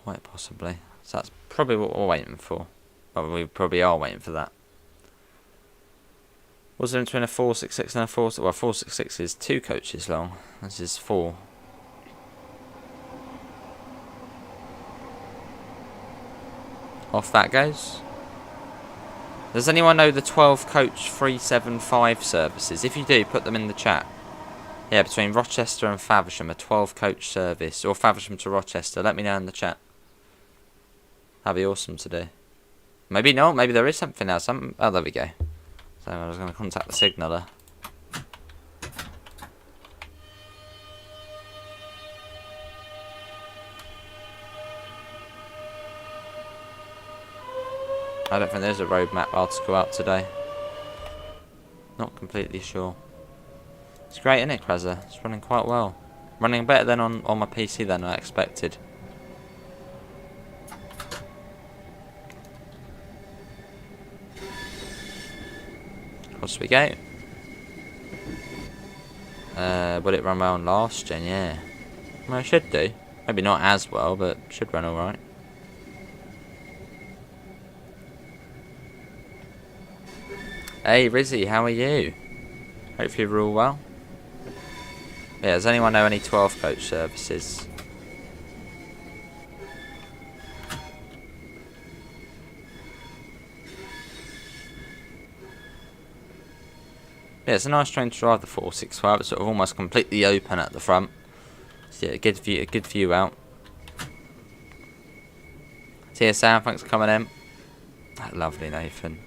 S1: Quite possibly. So that's probably what we're waiting for. Well, we probably are waiting for that. Was there between a 466 and a 4... well, 466 is 2 coaches long. This is 4. Off that goes. Does anyone know the 12 coach 375 services? If you do, put them in the chat. Yeah, between Rochester and Faversham, a 12 coach service. Or Faversham to Rochester. Let me know in the chat. That'd be awesome to do. Maybe not. Maybe there is something else. Oh, there we go. So I was going to contact the signaller. I don't think there's a roadmap article out today. Not completely sure. It's great, isn't it, Krasler? It's running quite well. Running better than on my PC than I expected. Across we go. Will it run well on last gen? Yeah. Well, it should do. Maybe not as well, but should run alright. Hey Rizzy, how are you? Hopefully you're all well. Yeah, does anyone know any 12 coach services? Yeah, it's a nice train to drive, the 465. It's sort of almost completely open at the front. So yeah, a good view out. See you, Sam, thanks for coming in. Lovely, Nathan.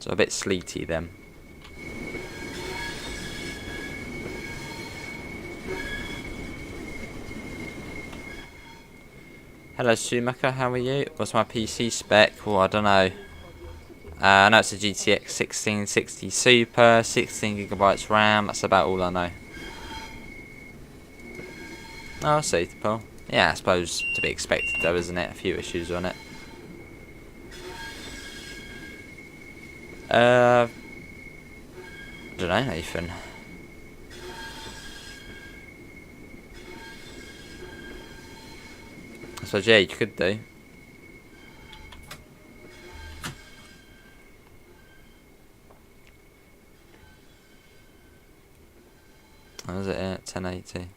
S1: So a bit sleety then. Hello Schumacher, how are you? What's my PC spec? Well, I don't know. I know it's a GTX 1660 Super, 16GB RAM, that's about all I know. Oh, I see, Paul. Yeah, I suppose to be expected though, isn't it? A few issues on it. I don't know, Nathan. So yeah, you could do. What was it at 1080?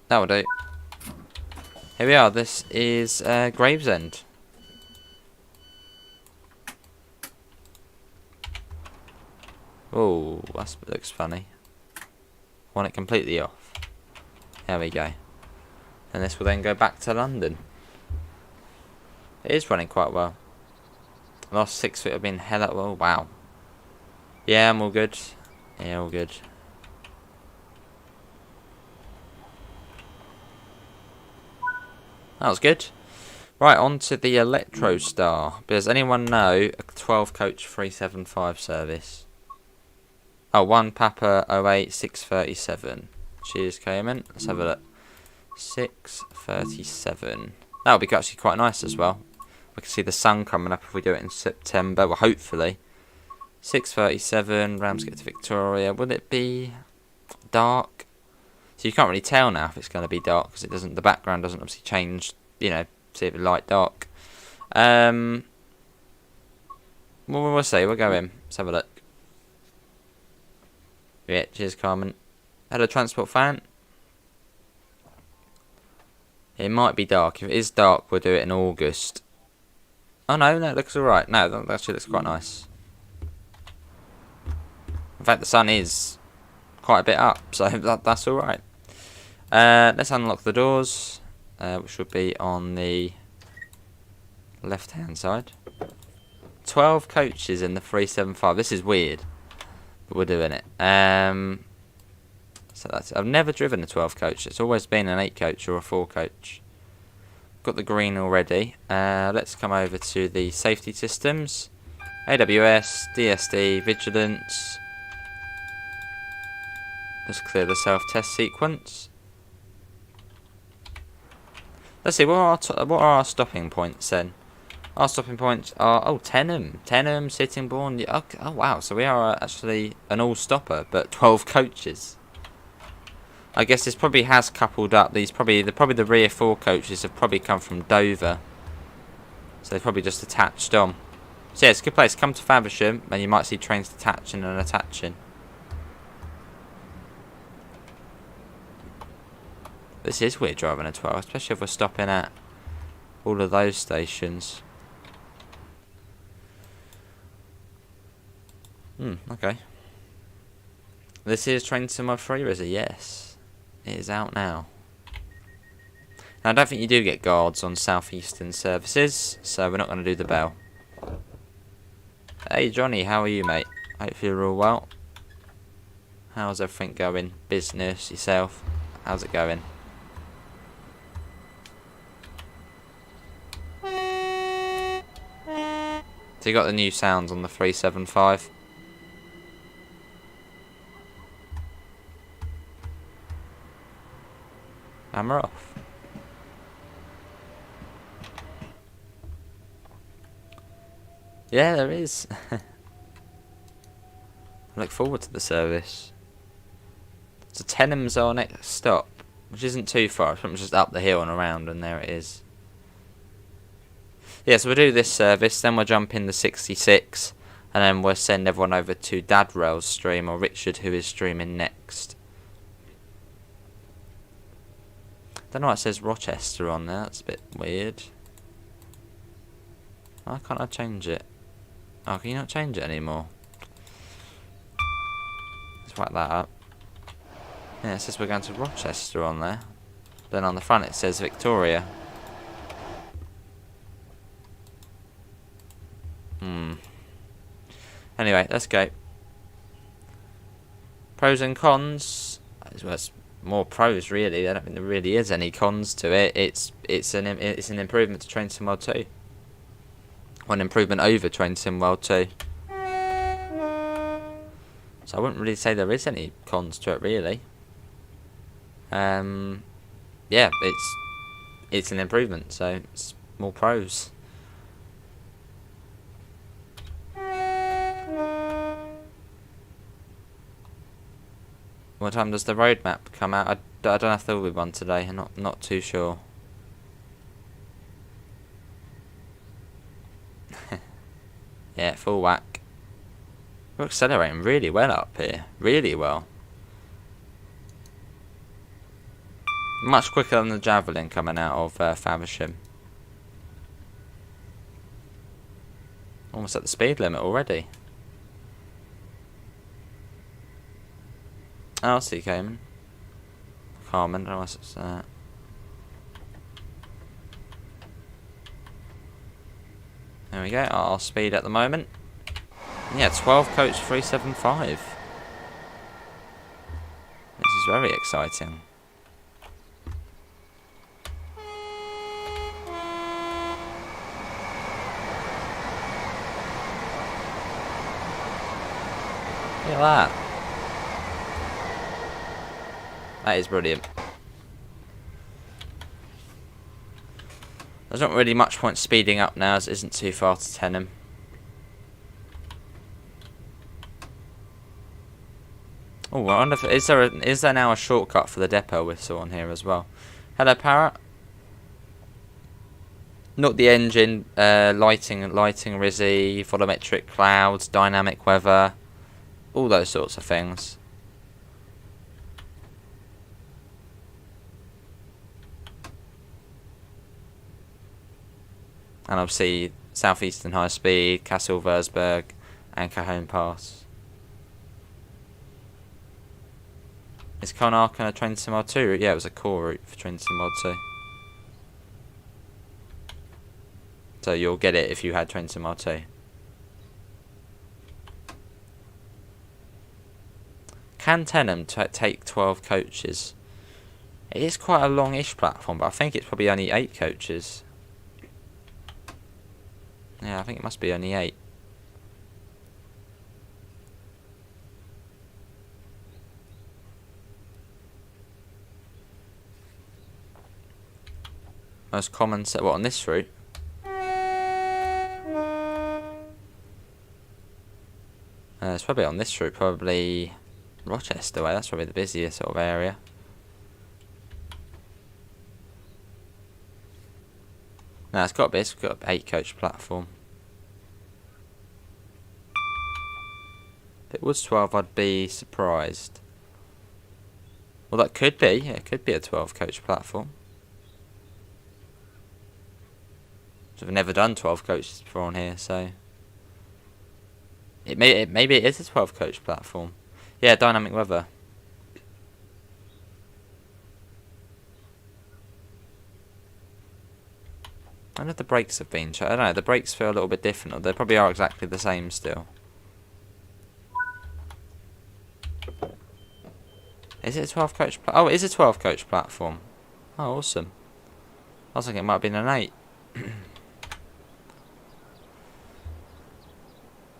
S1: That'll do. Here we are, this is Gravesend. Oh, that looks funny. Want it completely off. There we go. And this will then go back to London. It is running quite well. Last 6 feet have been hella well. Wow. Yeah, I'm all good. Yeah, all good. That was good. Right, on to the Electro Star. Does anyone know a 12 coach 375 service? Oh, 1 Papa 08 637. Cheers, Cayman. Let's have a look. 637. That would be actually quite nice as well. We can see the sun coming up if we do it in September. Well, hopefully. 637. Ramsgate to Victoria. Would it be dark? So you can't really tell now if it's going to be dark because it doesn't. The background doesn't obviously change. You know, see if it's light dark. Well, we'll see. We'll go in. Let's have a look. Yeah, cheers, Carmen. Hello, transport fan. It might be dark. If it is dark, we'll do it in August. Oh no, it looks alright. No, that actually looks quite nice. In fact, the sun is quite a bit up, so that's alright. Let's unlock the doors, which would be on the left-hand side. 12 coaches in the 375. This is weird, but we're doing it. So that's. I've never driven a 12 coach. It's always been an 8 coach or a 4 coach. Got the green already. Let's come over to the safety systems. AWS, DSD, Vigilance. Let's clear the self-test sequence. Let's see, what are our stopping points then? Our stopping points are, Tenham, Sittingbourne. Yeah, okay, oh wow, so we are actually an all-stopper, but 12 coaches. I guess this probably has coupled up. These probably the rear 4 coaches have probably come from Dover, so they've probably just attached on. So yeah, it's a good place. Come to Faversham, and you might see trains detaching and attaching. This is weird driving a 12, especially if we're stopping at all of those stations. Okay. This is Train Sim Mod 3, is it? Yes. It is out now. Now, I don't think you do get guards on Southeastern services, so we're not going to do the bell. Hey Johnny, how are you, mate? Hope you're all well. How's everything going? Business, yourself? How's it going? So you got the new sounds on the 375. Hammer off. Yeah, there is. I look forward to the service. So Tenham's our next stop, which isn't too far. It's just up the hill and around, and there it is. Yeah, so we'll do this service, then we'll jump in the 66, and then we'll send everyone over to Dadrail's stream, or Richard, who is streaming next. Don't know why it says Rochester on there. That's a bit weird. Why can't I change it? Oh, can you not change it anymore? Let's whack that up. Yeah, it says we're going to Rochester on there. Then on the front it says Victoria. Anyway, let's go. Pros and cons. Well, it's more pros really. I don't think there really is any cons to it. It's an improvement to Train Sim World 2. One improvement over Train Sim World 2. So I wouldn't really say there is any cons to it really. Yeah, it's an improvement, so it's more pros. What time does the roadmap come out? I don't know if there will be one today. I'm not too sure. Yeah, full whack. We're accelerating really well up here. Really well. Much quicker than the Javelin coming out of Faversham. Almost at the speed limit already. Oh, I see Cayman. Carmen, I don't know what it's that. There we go, our speed at the moment. Yeah, 12 coach 375. This is very exciting. Look at that. That is brilliant. There's not really much point speeding up now, as it isn't too far to Tenham. Oh, I wonder if is there now a shortcut for the depot whistle on here as well? Hello, Parrot. Not the engine, lighting, Rizzy, volumetric clouds, dynamic weather, all those sorts of things. And obviously Southeastern High Speed, Castle Versberg, and Cajon Pass. Is Connacht a Train Sim Mod 2 route? Yeah, it was a core route for Train Sim Mod 2. So you'll get it if you had Train Sim Mod 2. Can Tenham take 12 coaches? It is quite a long-ish platform, but I think it's probably only 8 coaches. Yeah, I think it must be only 8. Most common set, what, on this route? It's probably on this route, probably Rochester way. That's probably the busiest sort of area. No, it's got to be. It's got an 8 coach platform. If it was 12, I'd be surprised. Well, that could be. Yeah, it could be a 12 coach platform. So I've never done 12 coaches before on here, so maybe it is a 12 coach platform. Yeah, dynamic weather. I wonder if the brakes have been checked. I don't know, the brakes feel a little bit different. They probably are exactly the same still. Is it a 12 coach? Oh, it is a 12 coach platform. Oh, awesome. I was thinking it might have been an 8. Well,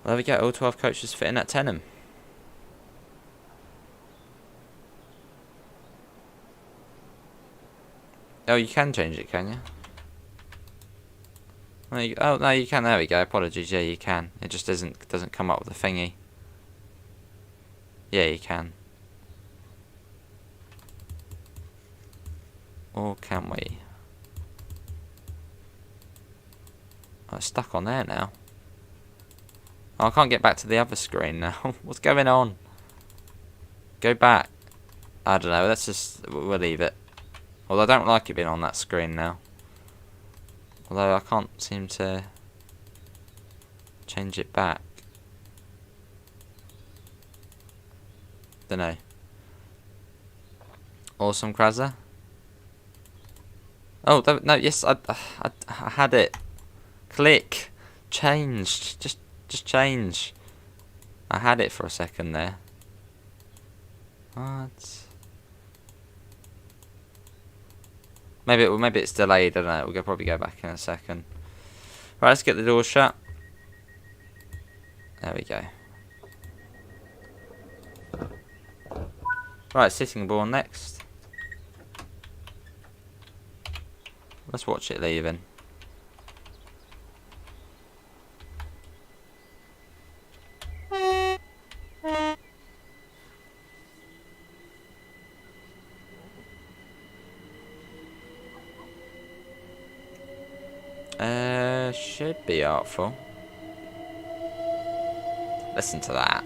S1: there we go. All 12 coaches fitting at Tenham. Oh, you can change it, can you? Oh, no, you can. There we go. Apologies. Yeah, you can. It just doesn't come up with a thingy. Yeah, you can. Or can we? Oh, it's stuck on there now. Oh, I can't get back to the other screen now. What's going on? Go back. I don't know. We'll leave it. Although I don't like it being on that screen now. Although I can't seem to change it back. Don't know. Awesome, Kraza. Oh no! Yes, I had it. Click. Changed. Just change. I had it for a second there. What? Maybe it's delayed. I don't know. We'll probably go back in a second. Right, let's get the door shut. There we go. Right, Sitting Bull next. Let's watch it leaving. Should be artful. Listen to that.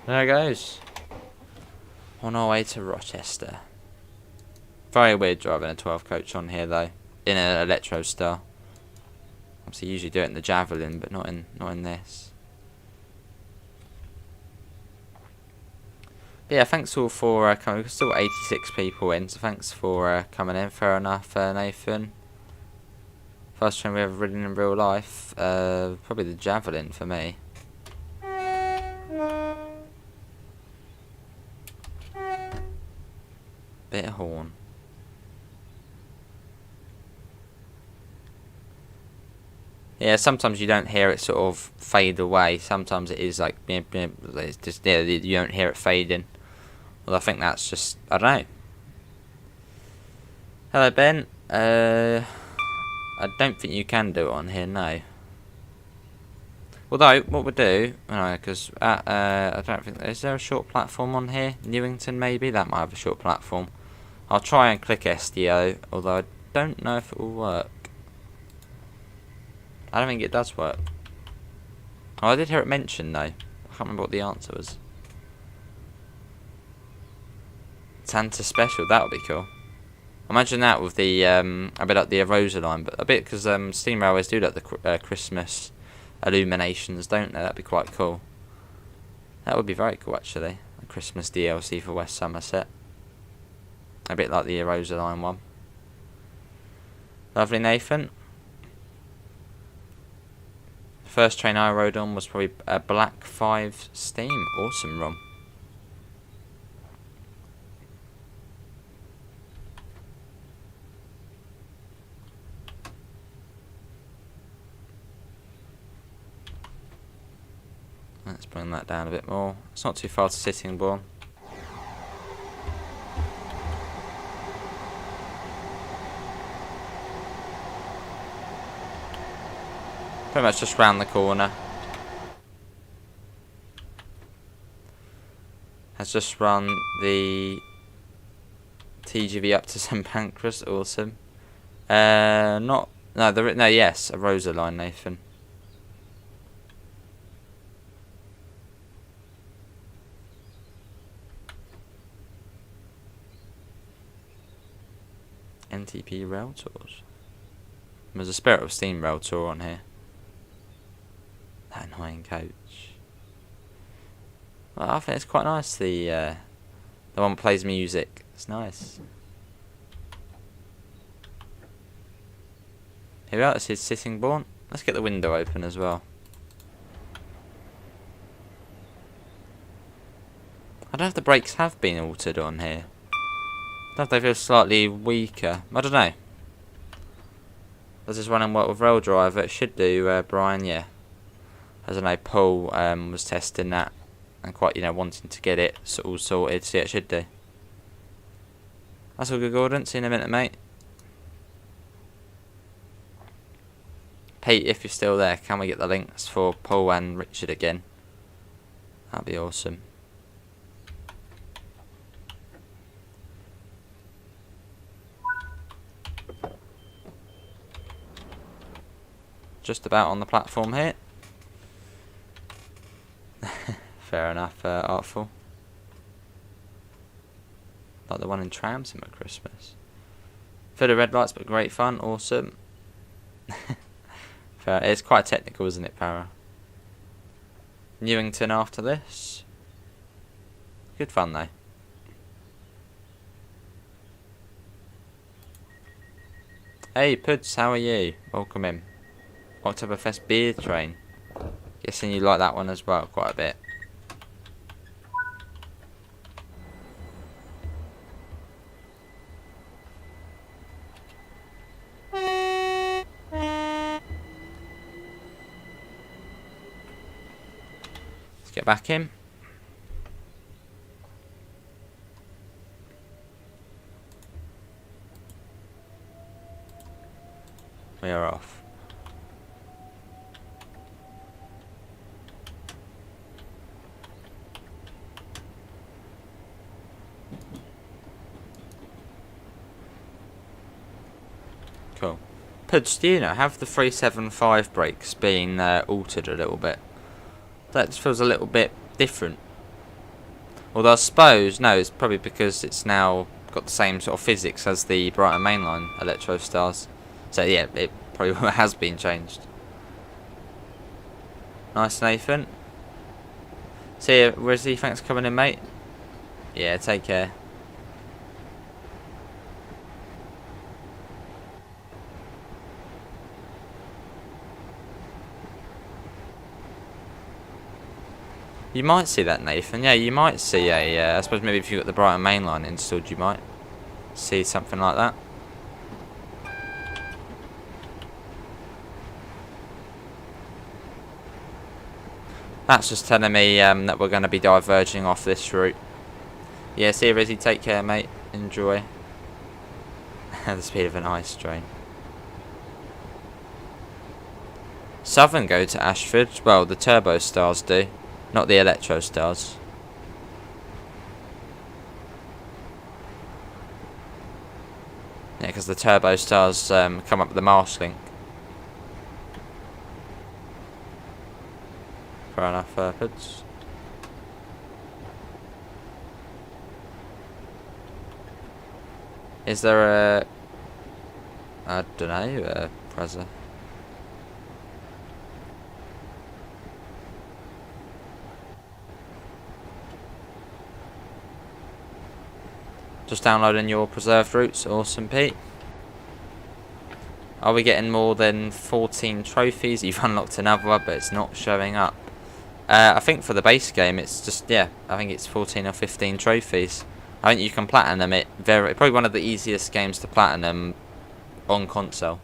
S1: There it goes. On our way to Rochester. Very weird driving a 12 coach on here though, in an Electro Star. Obviously, usually do it in the Javelin, but not in this. But yeah, thanks all for coming. We've still 86 people in, so thanks for coming in. Fair enough, Nathan. First train we ever ridden in real life, probably the Javelin for me. Bit of horn. Yeah, sometimes you don't hear it sort of fade away. Sometimes it is like, it's just, yeah, you don't hear it fading. Well, I think that's just, I don't know. Hello, Ben. I don't think you can do it on here, no. Although, what we'll do, because I don't think, is there a short platform on here? Newington, maybe? That might have a short platform. I'll try and click SDO, although I don't know if it will work. I don't think it does work. Oh, I did hear it mentioned, though. I can't remember what the answer was. Santa Special, that would be cool. Imagine that with the, a bit like the Erosa line, but a bit, because Steam Railways do like the Christmas illuminations, don't they? That'd be quite cool. That would be very cool, actually. A Christmas DLC for West Somerset. A bit like the Erosa line one. Lovely, Nathan. First train I rode on was probably a Black 5 Steam. Awesome, Rom. Let's bring that down a bit more. It's not too far to Sittingbourne. Pretty much just round the corner. Has just run the TGV up to St Pancras. Awesome. Yes, a Rosa line, Nathan. NTP Rail Tours. There's a Spirit of Steam Rail Tour on here. That annoying coach. Well, I think it's quite nice. The one that plays music. It's nice. Here we are. This is Sittingbourne. Let's get the window open as well. I don't know if the brakes have been altered on here. I don't know if they feel slightly weaker. I don't know. Does this run and work with Rail Driver? It should do, Brian, yeah. As I know, Paul was testing that and quite, wanting to get it all sorted. So yeah, it should do. That's all good, Gordon. See you in a minute, mate. Pete, if you're still there, can we get the links for Paul and Richard again? That'd be awesome. Just about on the platform here. Fair enough, artful. Like the one in Tramsim at Christmas. Full of red lights, but great fun. Awesome. Fair. It's quite technical, isn't it, Para? Newington after this. Good fun, though. Hey, Puds, how are you? Welcome in. Oktoberfest beer train. Guessing you like that one as well quite a bit. Let's get back in. We are off. Cool. Puds, do you know, have the 375 brakes been altered a little bit? That just feels a little bit different. Although I suppose, no, it's probably because it's now got the same sort of physics as the Brighton mainline Electro Stars. So yeah, it probably has been changed. Nice, Nathan. See you, Rizzy. Thanks for coming in, mate. Yeah, take care. You might see that, Nathan. Yeah, you might see a. I suppose maybe if you've got the Brighton mainline installed, you might see something like that. That's just telling me that we're going to be diverging off this route. Yeah, see you, Rizzy. Take care, mate. Enjoy. The speed of an ice train. Southern go to Ashford. Well, the Turbo Stars do, not the Electro Stars. Yeah, because the Turbo Stars come up with the Marsh link. Fair enough, Herfords. Is there a... I don't know, a Preza? Just downloading your preserved routes. Awesome, Pete. Are we getting more than 14 trophies? You've unlocked another, but it's not showing up. I think for the base game, it's just, yeah, I think it's 14 or 15 trophies. I think you can platinum it probably one of the easiest games to platinum on console.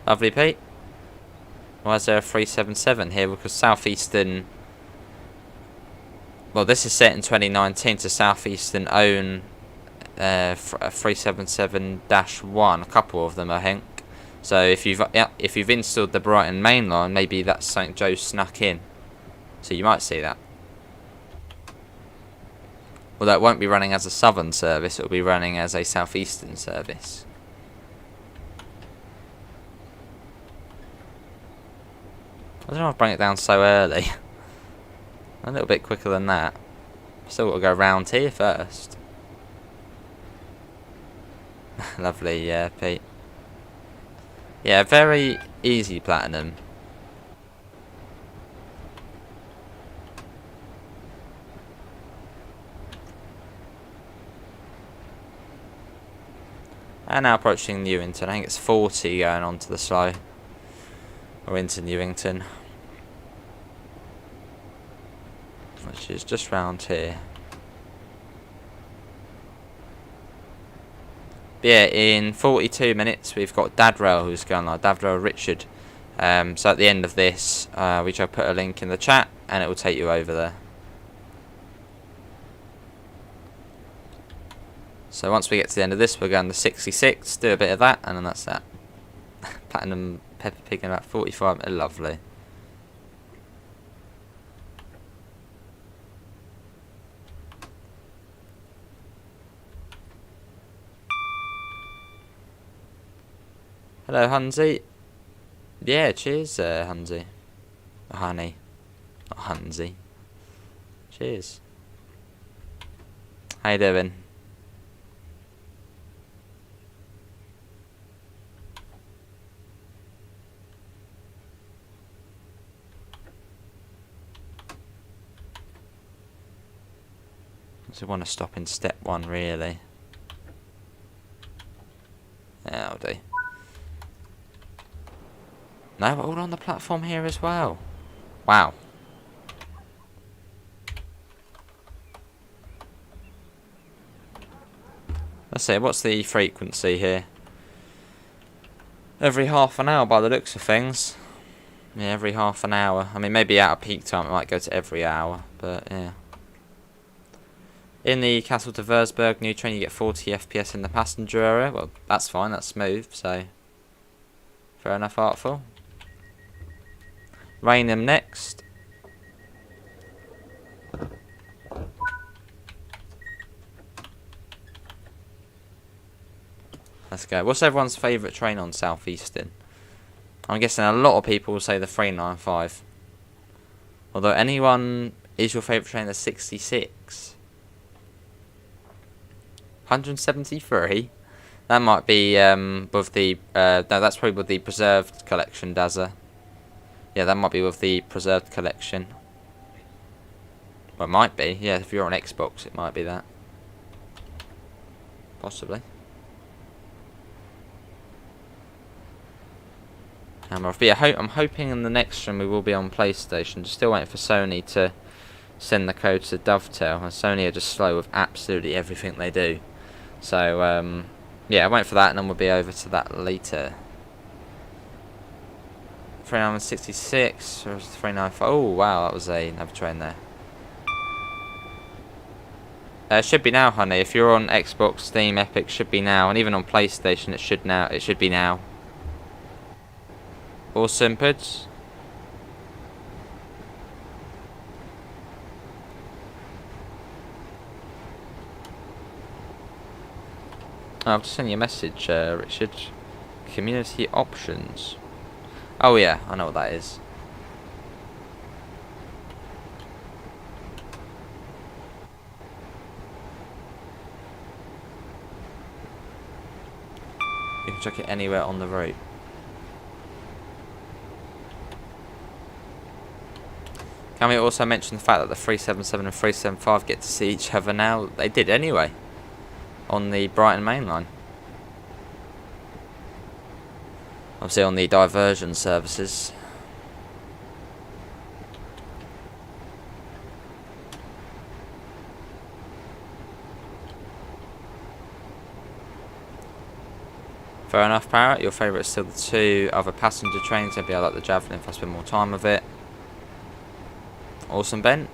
S1: Lovely, Pete. Why is there a 377 here? Because Southeastern... Well, this is set in 2019, so Southeastern own a 377-1, a couple of them, I think. So if you've installed the Brighton mainline, maybe that's something Joe snuck in. So you might see that. Although it won't be running as a Southern service, it will be running as a Southeastern service. I don't know if I bring it down so early. A little bit quicker than that. Still got to go round here first. Lovely, yeah, Pete. Yeah, very easy platinum. And now approaching Newington. I think it's 40 going on to the slow. Or into Newington. Which is just round here. But yeah, in 42 minutes we've got Dadrail who's going like Dadrail Richard. So at the end of this, we shall put a link in the chat and it will take you over there. So once we get to the end of this, we're going to 66, do a bit of that, and then that's that. Platinum Pepper Pig in about 45, lovely. Hello, Hunzy. Yeah, cheers, Hunzy. Honey. Not Hunzy. Cheers. How you doing? So I want to stop in step 1, really. Yeah, I'll do. No, we're all on the platform here as well. Wow. Let's see, what's the frequency here? Every half an hour by the looks of things. Yeah, every half an hour. I mean, maybe out of peak time it might go to every hour, but yeah. In the Castle to Würzburg new train, you get 40 FPS in the passenger area. Well, that's fine, that's smooth, so fair enough, Artful. Rainham next. Let's go. What's everyone's favourite train on Southeastern? I'm guessing a lot of people will say the 395. Although anyone is your favourite train, that's 66. 173. That might be with the no, that's probably with the preserved collection, Dazza. Yeah, that might be with the preserved collection. Well, it might be. Yeah, if you're on Xbox, it might be that. Possibly. But yeah, I'm hoping in the next stream we will be on PlayStation. Just still waiting for Sony to send the code to Dovetail, and Sony are just slow with absolutely everything they do. So yeah, wait for that, and then we'll be over to that later. 366 or 395. Oh wow, that was another train there. It should be now, honey. If you're on Xbox, Steam, Epic, should be now, and even on PlayStation, it should be now. Awesome, Puds. Oh, I've just sent you a message, Richard. Community options. Oh yeah, I know what that is. You can check it anywhere on the route. Can we also mention the fact that the 377 and 375 get to see each other now? They did anyway. On the Brighton main line. Obviously on the diversion services. Fair enough, Parrot. Your favourite is still the two other passenger trains. Maybe I like the Javelin if I spend more time with it. Awesome, Ben.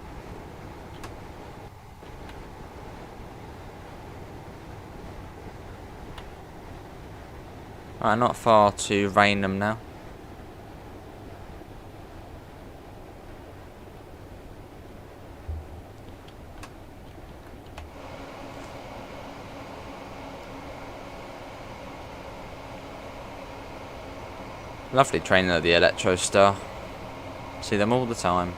S1: Right, not far to Rainham now. Lovely train though, the Electro Star. See them all the time.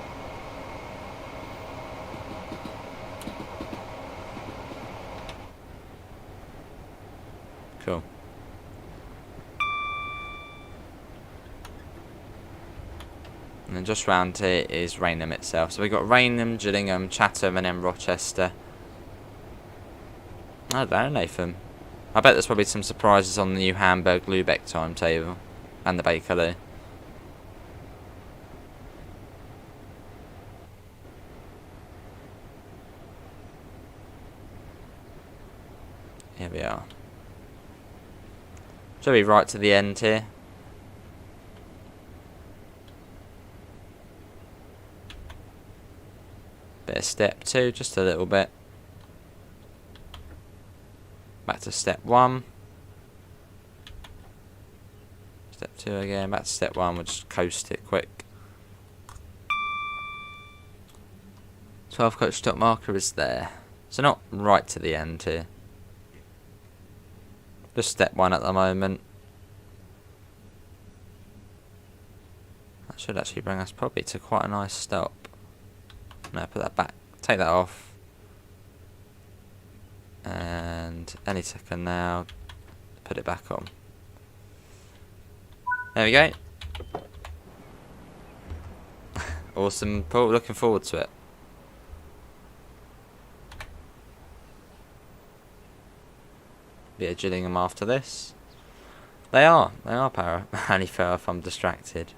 S1: Cool. And then just round here is Rainham itself. So we've got Rainham, Gillingham, Chatham, and then Rochester. I don't know, Nathan. I bet there's probably some surprises on the new Hamburg-Lübeck timetable. And the Bakerloo. Here we are. Shall we right to the end here? Bit of step 2, just a little bit. Back to step 1. Step 2 again, back to step 1, we'll just coast it quick. 12 coach stop marker is there. So not right to the end here. Just step 1 at the moment. That should actually bring us probably to quite a nice stop. No, put that back, take that off. And any second now, put it back on. There we go. Awesome, Paul, looking forward to it. Bit of Gillingham after this. They are Para. Only fair if I'm distracted.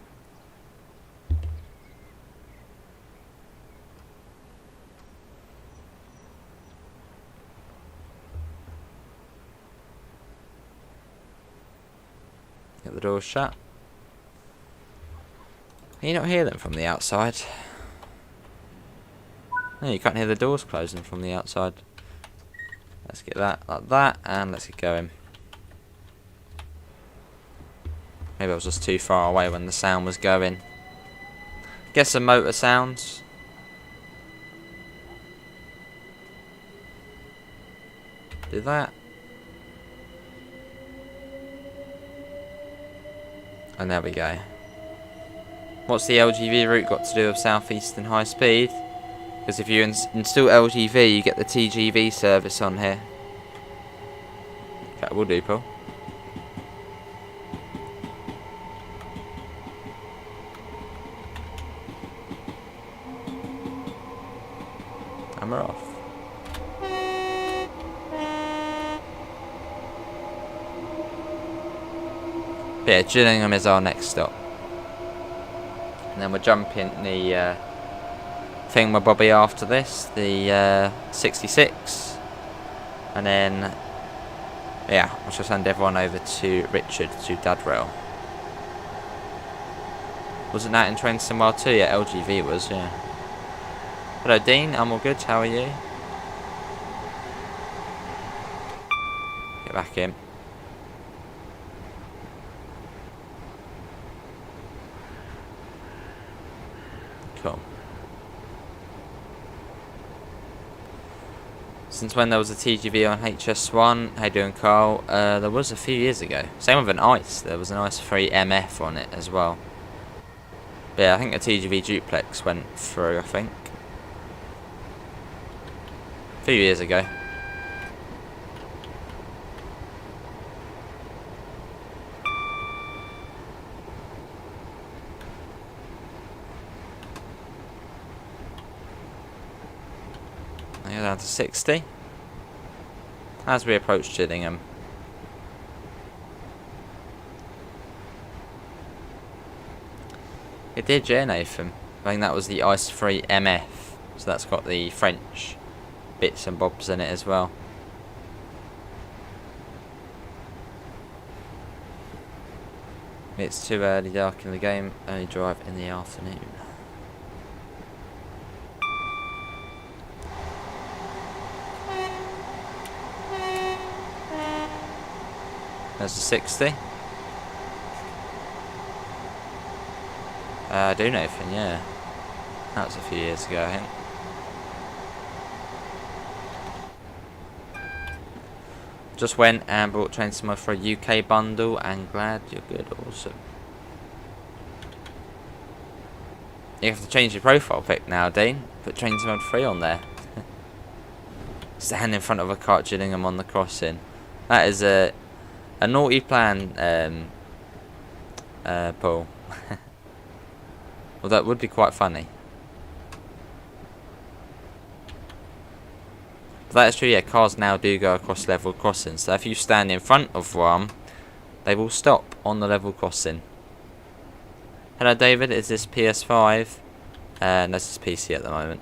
S1: Get the doors shut. Can you not hear them from the outside? No, you can't hear the doors closing from the outside. Let's get that like that, and let's get going. Maybe I was just too far away when the sound was going. Get some motor sounds. Do that. And there we go. What's the LGV route got to do with Southeastern high speed? Because if you install LGV, you get the TGV service on here. That will do, Paul. And we're off. But yeah, Gillingham is our next stop. And then we'll jump in the thingamabobby after this, the 66. And then, yeah, I shall send everyone over to Richard, to Dadrail. Wasn't that in Trenton Wild too? Yeah, LGV was, yeah. Hello Dean, I'm all good, how are you? Get back in. Cool. Since when there was a TGV on HS1? How you doing, Carl? There was a few years ago. Same with an ICE. There was an ICE 3 MF on it as well. But yeah, I think a TGV duplex went through, I think. A few years ago. Now down to 60. As we approach Gillingham. It did, yeah, Nathan. I think that was the ICE 3 MF. So that's got the French bits and bobs in it as well. It's too early, dark in the game. Only drive in the afternoon. There's a 60. I do Nathan, yeah. That was a few years ago, I think. Just went and bought Trainsimo for a UK bundle, and glad you're good, awesome. You have to change your profile pic now, Dean. Put Trainsimo 3 on there. Stand in front of a car at Gillingham on the crossing. That is a naughty plan, Paul. Well, that would be quite funny. But that is true, yeah, cars now do go across level crossings. So if you stand in front of one, they will stop on the level crossing. Hello David, is this PS5? No, this is PC at the moment.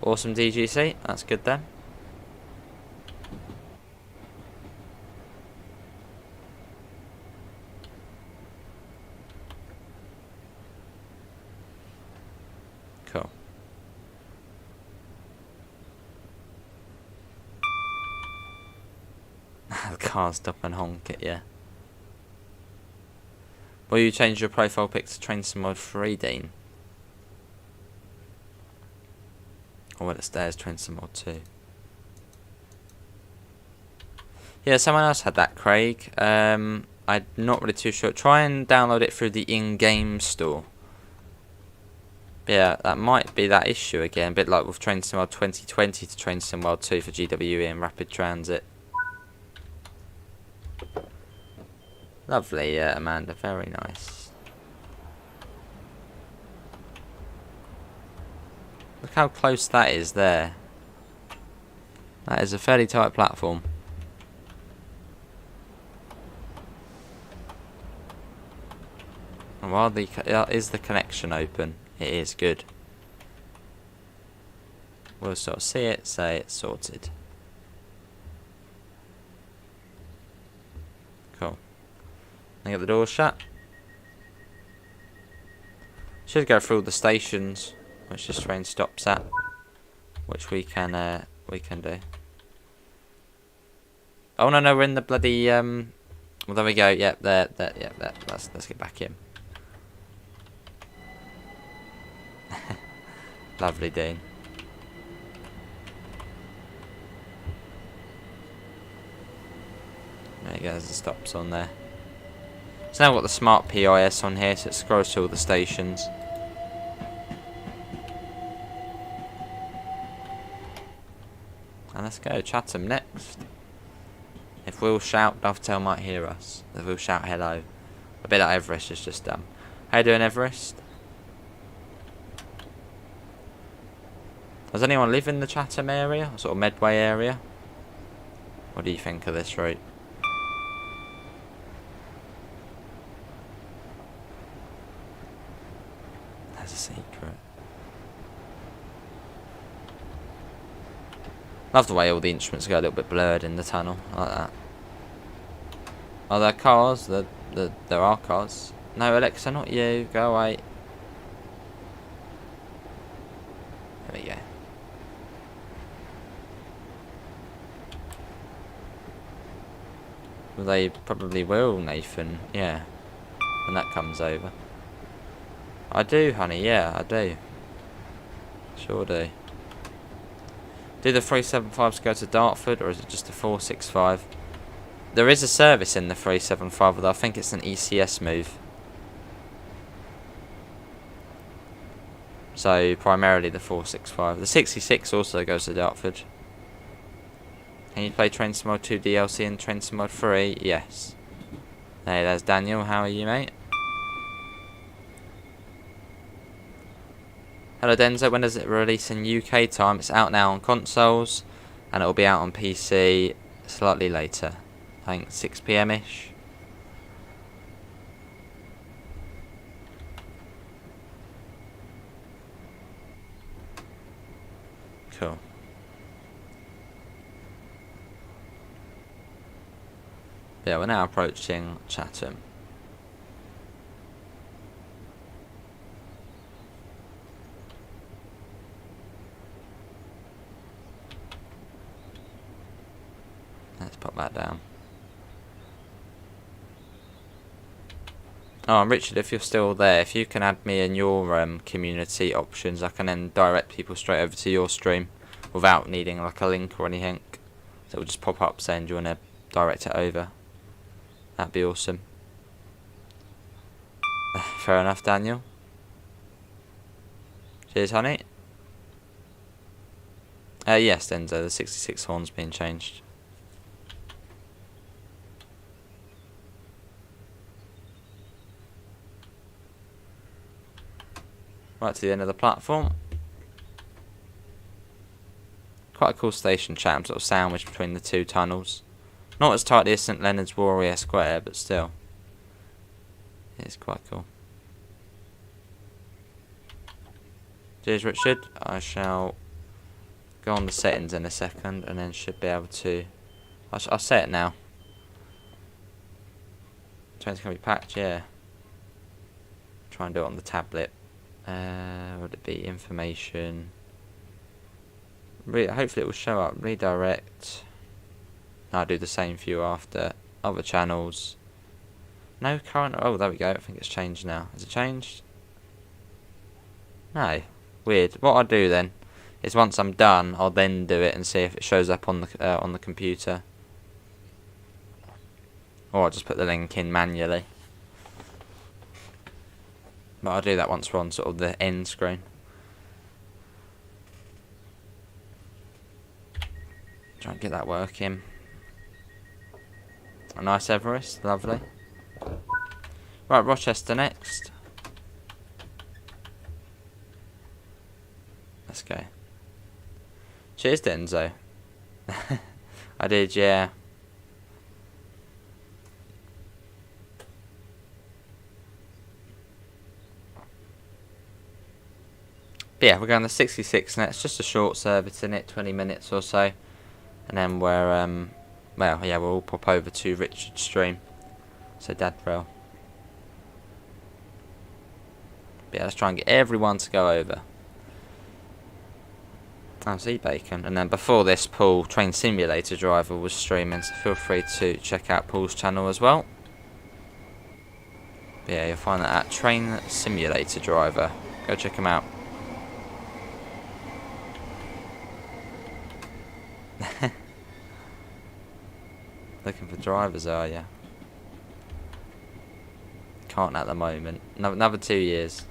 S1: Awesome DGC, that's good then. Cool. The car stop and honk it, yeah. Will you change your profile pic to Trainsim Mod 3, Dean? Or will it stay as Trainsim Mod 2? Yeah, someone else had that, Craig. I'm not really too sure. Try and download it through the in-game store. Yeah, that might be that issue again. A bit like with Train Sim World 2020 to Train Sim World 2 for GWE and Rapid Transit. Lovely, Amanda. Very nice. Look how close that is there. That is a fairly tight platform. And while is the connection open? It is good. We'll sort of see it, say it's sorted. Cool. Now get the door shut. Should go through all the stations which this train stops at, which we can do. Oh no, we're in the bloody well, there we go. Yep, there. Yep, there. Let's get back in. Lovely, Dean. There you go, there's the stops on there. So now I've got the smart PIS on here, so it scrolls to all the stations. And let's go, Chatham next. If we'll shout, Dovetail might hear us. If we'll shout hello. I bet that Everest is just done. How you doing, Everest? Does anyone live in the Chatham area? Sort of Medway area? What do you think of this route? There's a secret. Love the way all the instruments go a little bit blurred in the tunnel. I like that. Are there cars? There are cars. No, Alexa, not you. Go away. There we go. Well, they probably will, Nathan. Yeah. When that comes over. I do, honey. Yeah, I do. Sure do. Do the 375s go to Dartford, or is it just a 465? There is a service in the 375, although I think it's an ECS move. So, primarily the 465. The 66 also goes to Dartford. Can you play Train Sim Mode 2 DLC and Train Sim Mode 3? Yes. Hey, there's Daniel. How are you, mate? Hello Denzo, when does it release in UK time? It's out now on consoles, and it'll be out on PC slightly later. I think 6 PM-ish. Cool. Yeah, we're now approaching Chatham. Let's pop that down. Oh, Richard, if you're still there, if you can add me in your community options, I can then direct people straight over to your stream without needing like a link or anything. So it'll just pop up saying, do you want to direct it over? That'd be awesome. Fair enough, Daniel. Cheers, honey. Yes, Denzo, the 66 horn's been changed. Right to the end of the platform. Quite a cool station, Chatham, sort of sandwiched between the two tunnels. Not as tightly as St Leonard's Warrior Square, but still. It's quite cool. Cheers, Richard. I shall go on the settings in a second, and then should be able to... I'll set it now. Trains can be packed, yeah. Try and do it on the tablet. Would it be information? Hopefully it will show up. Redirect. I'll do the same for you after. Other channels. No current. Oh, there we go. I think it's changed now. Has it changed? No. Weird. What I'll do then is once I'm done, I'll then do it and see if it shows up on the computer. Or I'll just put the link in manually. But I'll do that once we're on sort of the end screen. Try and get that working. A nice Everest, lovely. Right, Rochester next. Let's go. Cheers, Denzo. I did, yeah. But yeah, we're going to 66 and it's just a short service in it, 20 minutes or so. And then we're, well, yeah, we'll all pop over to Richard's stream. So Dadrell. But yeah, let's try and get everyone to go over. Oh, see Bacon. And then before this, Paul, Train Simulator Driver, was streaming. So feel free to check out Paul's channel as well. But yeah, you'll find that at Train Simulator Driver. Go check him out. Looking for drivers, are ya? Can't at the moment. Another 2 years.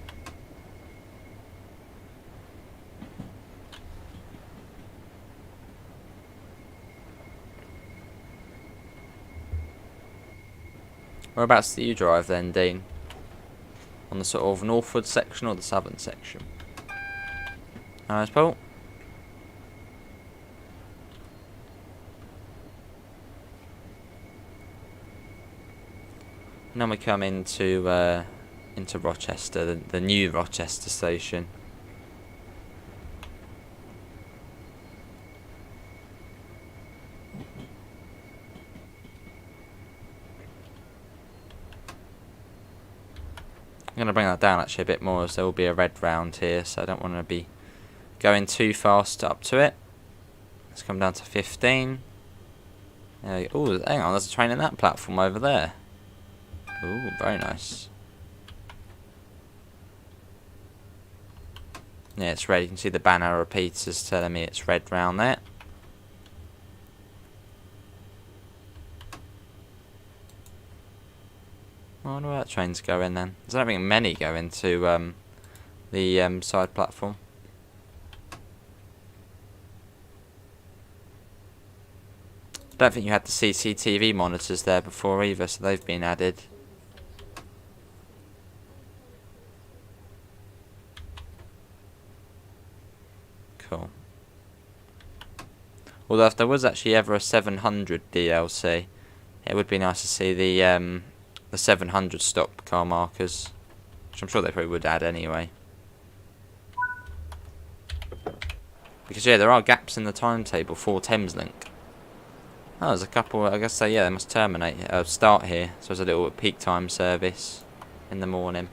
S1: Whereabouts do you drive then, Dean? On the sort of northward section or the southern section? Nice, Paul. And then we come into Rochester, the new Rochester station. I'm going to bring that down actually a bit more, as there will be a red round here, so I don't want to be going too fast up to it. Let's come down to 15. Oh, hang on, there's a train in that platform over there. Ooh, very nice. Yeah, it's red. You can see the banner repeaters telling me it's red round there. I wonder where that train's going then. There's not think many going to the side platform. I don't think you had the CCTV monitors there before either, so they've been added. Cool. Although if there was actually ever a 700 DLC, it would be nice to see the 700 stop car markers, which I'm sure they probably would add anyway. Because yeah, there are gaps in the timetable for Thameslink. Oh, there's a couple. I guess they must terminate start here. So there's a little peak time service in the morning.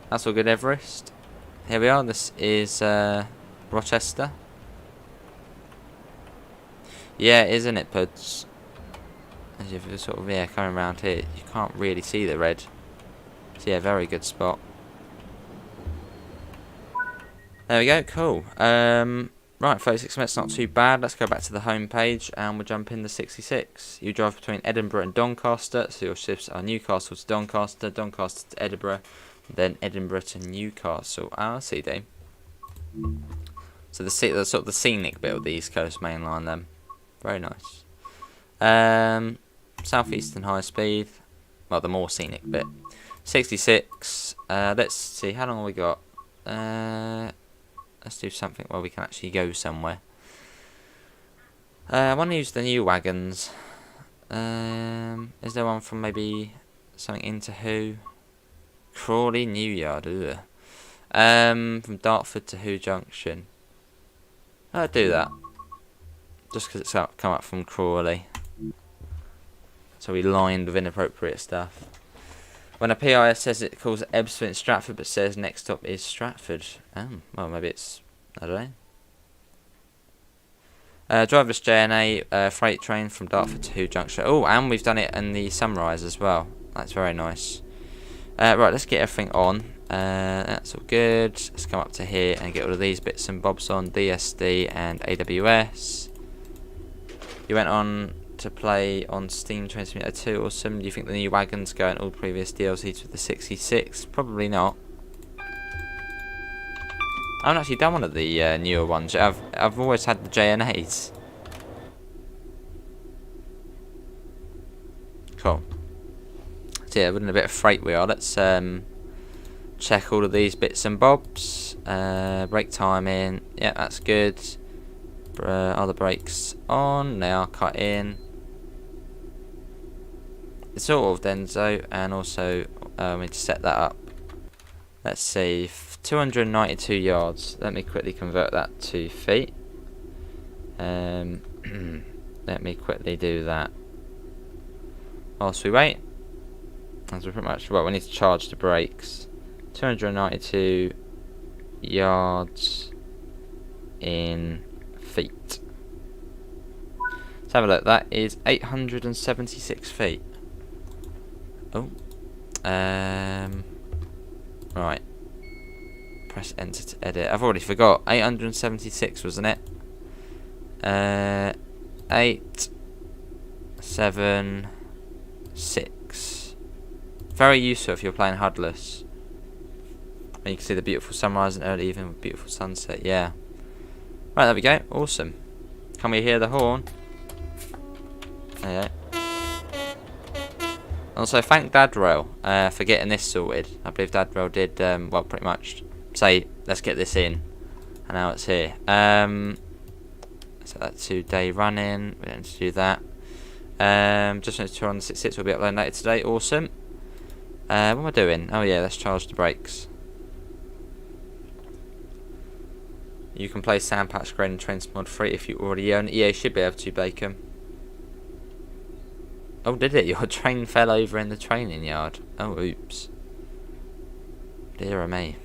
S1: That's all good, Everest. Here we are. This is Rochester. Yeah, isn't it, Puds? As you're sort of coming around here, you can't really see the red. So yeah, very good spot. There we go. Cool. Right, 36 minutes, not too bad. Let's go back to the home page and we'll jump in the 66. You drive between Edinburgh and Doncaster, so your shifts are Newcastle to Doncaster, Doncaster to Edinburgh, then Edinburgh to Newcastle. Ah, I see, Dave. So the sort of the scenic bit of the East Coast Main Line then. Very nice. Southeastern high speed. Well, the more scenic bit. 66. Let's see, how long have we got? Let's do something where we can actually go somewhere. I want to use the new wagons. Is there one from maybe something into who? Crawley, New Yard. Ugh. From Dartford to Who Junction. I'll do that. Just because it's come up from Crawley. So we lined with inappropriate stuff. When a PIS says it calls it Ebbsfleet and Stratford, but says next stop is Stratford. Well, maybe it's, I don't know. Driverless JNA freight train from Dartford to Who Junction. Oh, and we've done it in the Sunrise as well. That's very nice. Right, let's get everything on. That's all good. Let's come up to here and get all of these bits and bobs on. DSD and AWS. You went on to play on Steam Transmitter 2. Awesome. Do you think the new wagons go in all previous DLCs with the 66? Probably not. I haven't actually done one of the newer ones. I've always had the JNAs. Cool. So yeah, we're in a bit of freight we are. Let's check all of these bits and bobs. Brake time in. Yeah, that's good. Are the brakes on? They are cut in. It's sort of Denso, and also we need to set that up. Let's see, 292 yards. Let me quickly convert that to feet. Let me quickly do that. Whilst we wait, as we pretty much, well, we need to charge the brakes. 292 yards in feet. Let's have a look. That is 876 feet. Oh. Right. Press enter to edit. I've already forgot. 876, wasn't it? 8, 7, 6. Very useful if you're playing HUDless. And you can see the beautiful sunrise and early evening with beautiful sunset. Yeah. Right, there we go. Awesome. Can we hear the horn? There you go. Also, thank Dadrail for getting this sorted. I believe Dadrail did, well, pretty much say, let's get this in. And now it's here. So that's 2-day running. We don't need to do that. Just wanted to turn on the 6.6. Will be uploading later today. Awesome. What am I doing? Oh yeah, let's charge the brakes. You can play Sandpatch Grade and Trains Mod 3 if you already own it. Yeah, you should be able to, Bacon. Oh, did it? Your train fell over in the training yard. Oh, oops. Dear me.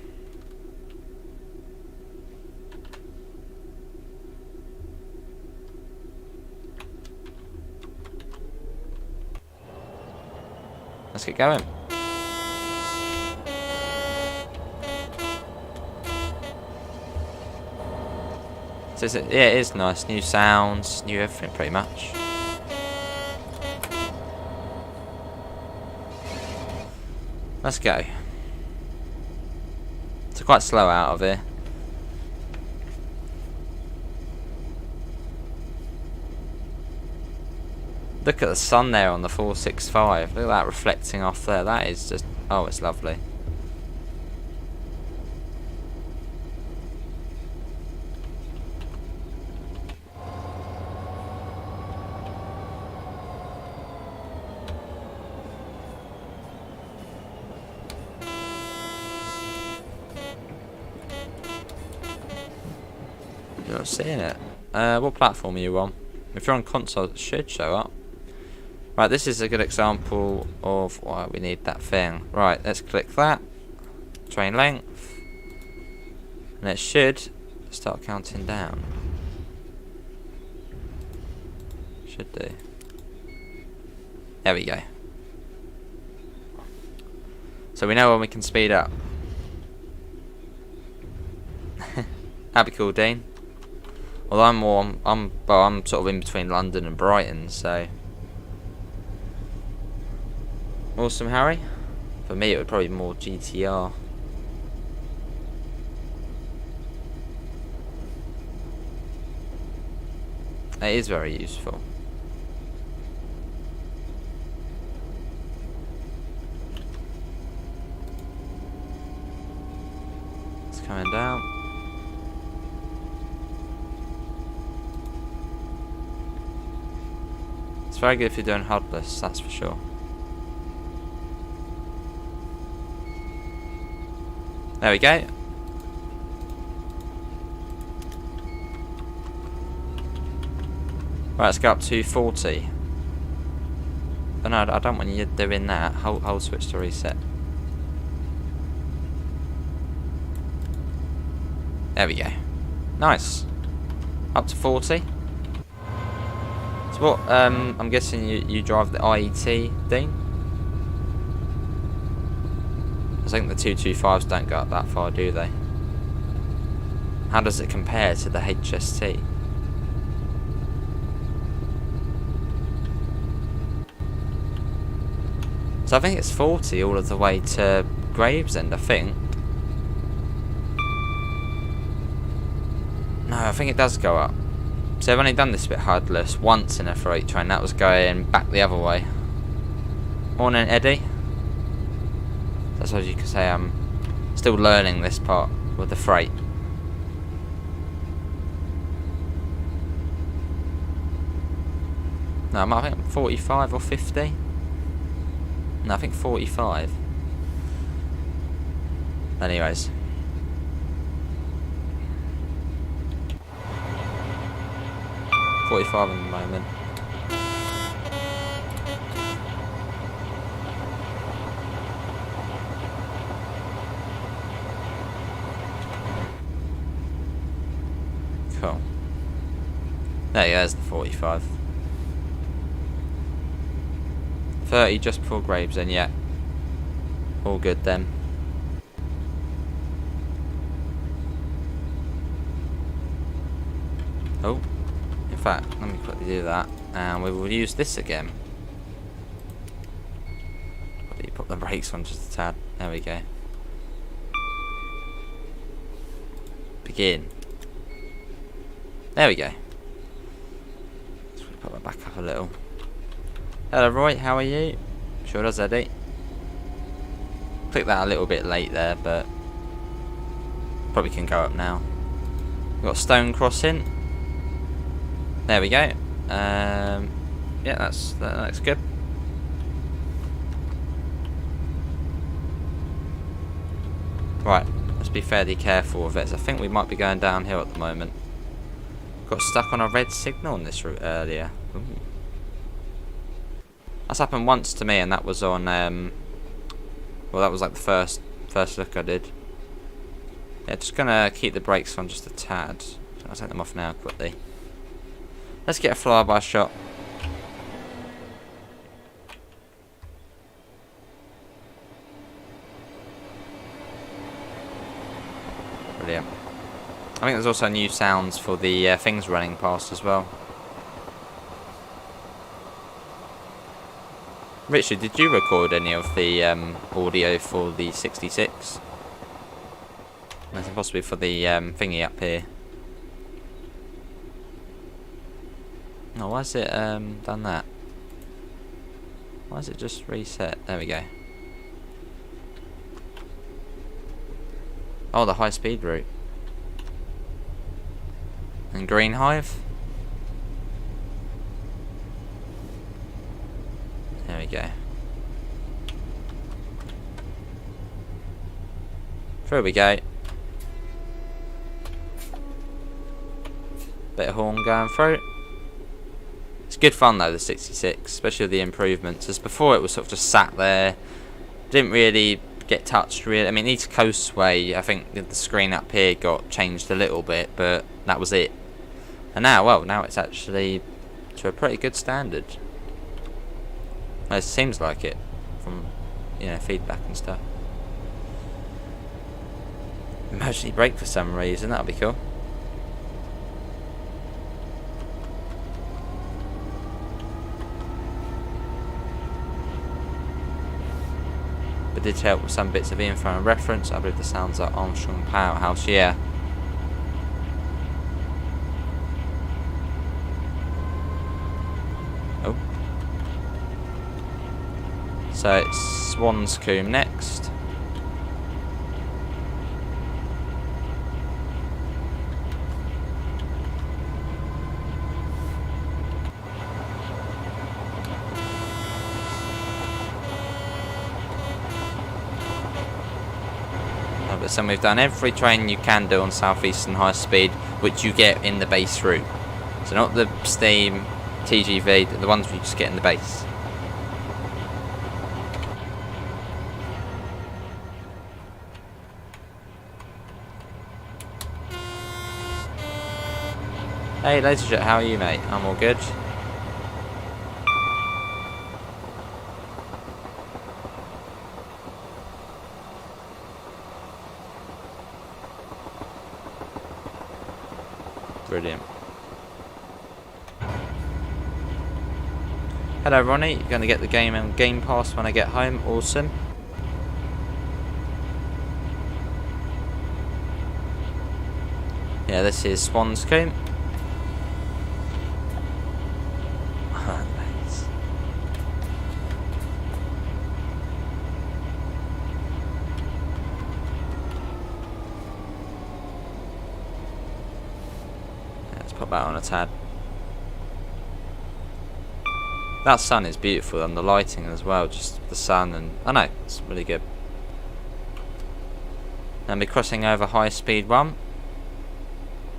S1: Let's get going. So yeah, it is nice. New sounds, new everything pretty much. Let's go. It's quite slow out of here. Look at the sun there on the 465. Look at that reflecting off there. That is just, oh, it's lovely. You're not seeing it. What platform are you on? If you're on console, it should show up. Right, this is a good example of why we need that thing. Right, let's click that. Train length. And it should start counting down. Should do. There we go. So we know when we can speed up. That'd be cool, Dean. Although I'm sort of in between London and Brighton, so. Awesome, Harry. For me, it would probably be more GTR. It is very useful. It's coming down. It's very good if you're doing HUDless, that's for sure. There we go. Right, let's go up to 40. But no, I don't want you doing that. Hold switch to reset. There we go. Nice. Up to 40. So what, I'm guessing you drive the IET, Dean? I think the 225s don't go up that far, do they? How does it compare to the HST? So I think it's 40 all of the way to Gravesend, I think. No, I think it does go up. So I've only done this bit HUDless once in a freight train. That was going back the other way. Morning, Eddie. I suppose you could say I'm still learning this part with the freight. No, I think 45 or 50. No, I think 45. Anyways. $45 in the moment. Cool. There you go, there's the 45. 30 just before Gravesend, yeah. All good then. Oh, in fact, let me quickly do that, and we will use this again. Put the brakes on just a tad. There we go. Begin. There we go. Let's put that back up a little. Hello Roy, how are you? Sure does, Eddie. Clicked that a little bit late there, but probably can go up now. We've got stone crossing. There we go. Yeah, that looks good. Right, let's be fairly careful with it. I think we might be going downhill at the moment. Got stuck on a red signal on this route earlier. Ooh. That's happened once to me, and that was on well, that was like the first look I did. Yeah, just gonna keep the brakes on just a tad. I'll take them off now quickly. Let's get a flyby shot. Brilliant. I think there's also new sounds for the things running past as well. Richard, did you record any of the audio for the 66? Nothing possibly for the thingy up here. Oh, why is it done that? Why is it just reset? There we go. Oh, the high speed route. And Green Hive. There we go. Through we go. Bit of horn going through. It's good fun though, the 66, especially with the improvements. As before, it was sort of just sat there, didn't really get touched. Really, I mean, East Coastway, I think the screen up here got changed a little bit, but that was it. And now, well, now it's actually to a pretty good standard. It seems like it, from feedback and stuff. Emergency brake for some reason, that'll be cool. But did help with some bits of info and reference. I believe the sounds are Armstrong Powerhouse, yeah. Oh. So it's Swanscombe next. So we've done every train you can do on Southeastern high speed, which you get in the base route. So not the steam, TGV, the ones we just get in the base. Hey Laserjet, how are you mate? I'm all good. Brilliant. Hello Ronnie, you're going to get the game and Game Pass when I get home. Awesome. Yeah, this is Swanscombe. Put that on a tad. That sun is beautiful, and the lighting as well, just the sun, and I know it's really good. And we're crossing over high speed 1.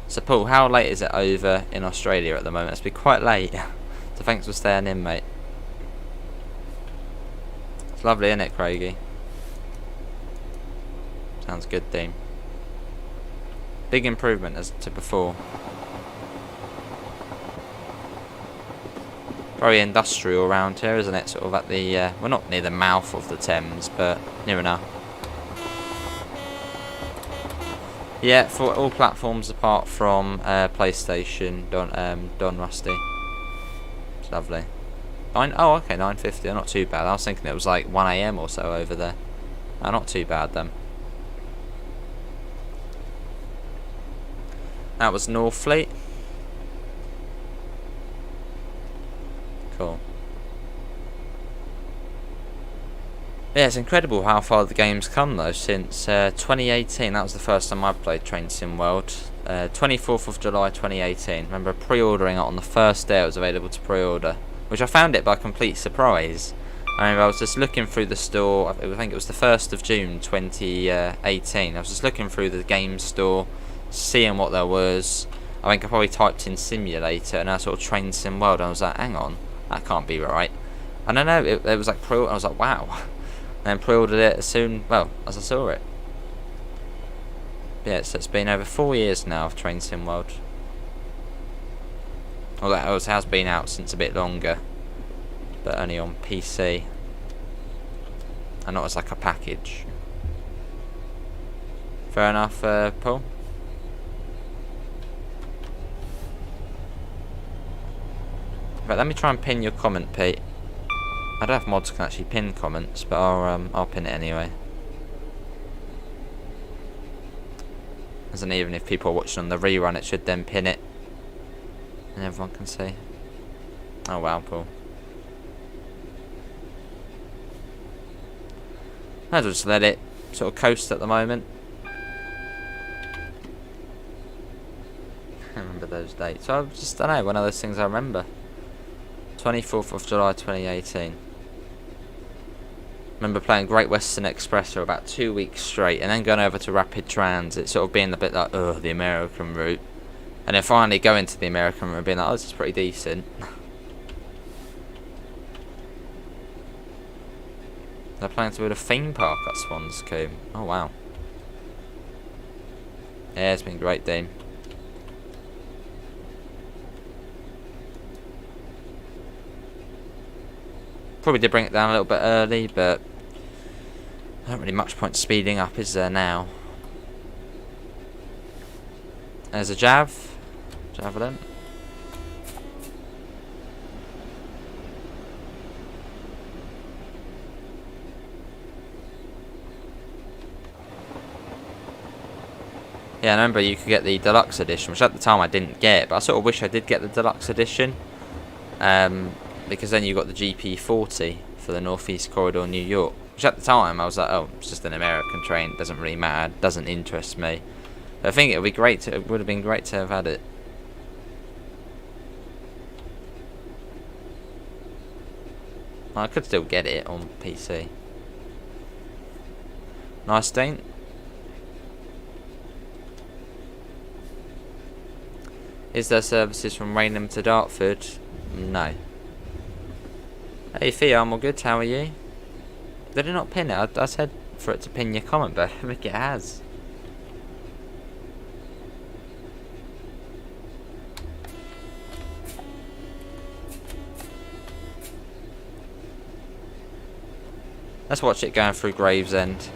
S1: So Paul, how late is it over in Australia at the moment? It's been quite late. So thanks for staying in, mate. It's lovely, isn't it, Craigie? Sounds good, Dean. Big improvement as to before. Very industrial around here, isn't it? Sort of at the, well, not near the mouth of the Thames, but near enough. Yeah, for all platforms apart from PlayStation, Don Rusty. It's lovely. Oh, okay, 9:50. Not too bad. I was thinking it was like 1 AM or so over there. Oh, not too bad then. That was Northfleet. Cool. Yeah, it's incredible how far the game's come though since 2018. That was the first time I played Train Sim World. 24th of July 2018. Remember pre-ordering it on the first day it was available to pre-order, which I found it by complete surprise. I was just looking through the store. I think it was the 1st of June 2018. I was just looking through the game store, seeing what there was. I think I probably typed in simulator and I saw Train Sim World and I was like, hang on, that can't be right. I don't know, it was like I was like, wow. And then pre-ordered it as soon, well, as I saw it. Yeah, so it's been over 4 years now of Train Sim World. Well, that has been out since a bit longer, but only on PC, and not as like a package. Fair enough, Paul. Right, let me try and pin your comment, Pete. I don't have mods that can actually pin comments, but I'll pin it anyway. And even if people are watching on the rerun, it should then pin it, and everyone can see. Oh wow, Paul. I'll just let it sort of coast at the moment. I remember those dates. So I don't know, one of those things I remember. 24th of July 2018. Remember playing Great Western Express for about 2 weeks straight, and then going over to Rapid Transit, sort of being a bit like, ugh, the American route. And then finally going to the American route and being like, oh, this is pretty decent. They're planning to build a theme park at Swanscombe. Oh, wow. Yeah, it's been great, Dean. Probably did bring it down a little bit early, but not really much point speeding up, is there now? There's a javelin. Yeah, I remember you could get the deluxe edition, which at the time I didn't get, but I sort of wish I did get the deluxe edition. Because then you got the GP40 for the Northeast Corridor, New York. Which at the time I was like, oh, it's just an American train. It doesn't really matter. It doesn't interest me. But I think it would have been great to have had it. I could still get it on PC. Nice, Dean. Is there services from Raynham to Dartford? No. Hey Theo, I'm all good, how are you? Did it not pin it? I said for it to pin your comment, but I think it has. Let's watch it going through Gravesend.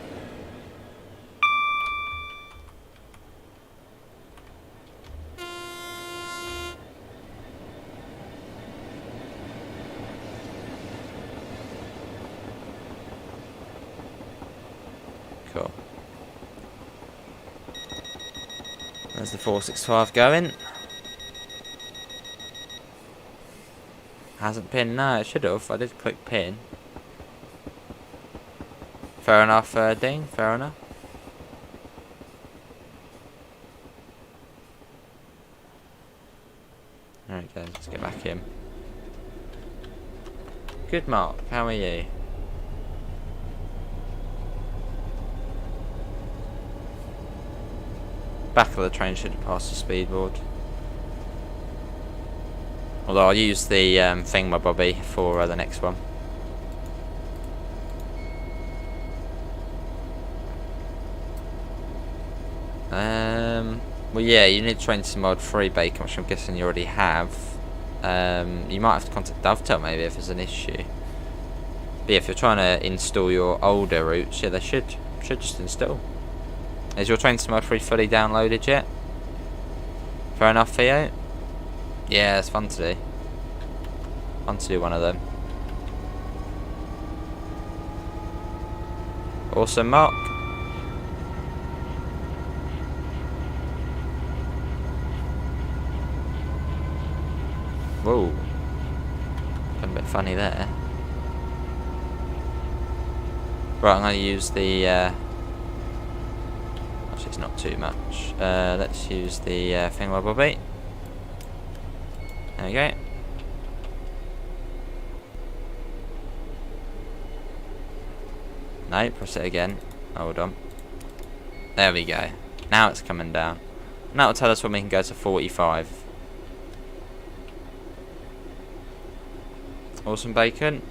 S1: Cool. There's the 465 going. Hasn't pinned, no, it should have. I did click pin. Fair enough, Dean, fair enough. There we go, let's get back in. Good, Mark, how are you? Back of the train should have passed the speedboard. Although I'll use the thingamabobby for the next one. Well, yeah, you need Train Sim World 3 bacon, which I'm guessing you already have. You might have to contact Dovetail maybe if there's an issue. But yeah, if you're trying to install your older routes, yeah, they should just install. Is your Train Sim World 3 fully downloaded yet? Fair enough, Theo. Yeah, it's fun to do. Fun to do one of them. Awesome, Mark. Whoa. Got a bit funny there. Right, I'm going to use the... actually, it's not too much. Let's use the thingamabobby. There we go. No, press it again. Hold on. There we go. Now it's coming down. And that will tell us when we can go to 45. Awesome bacon.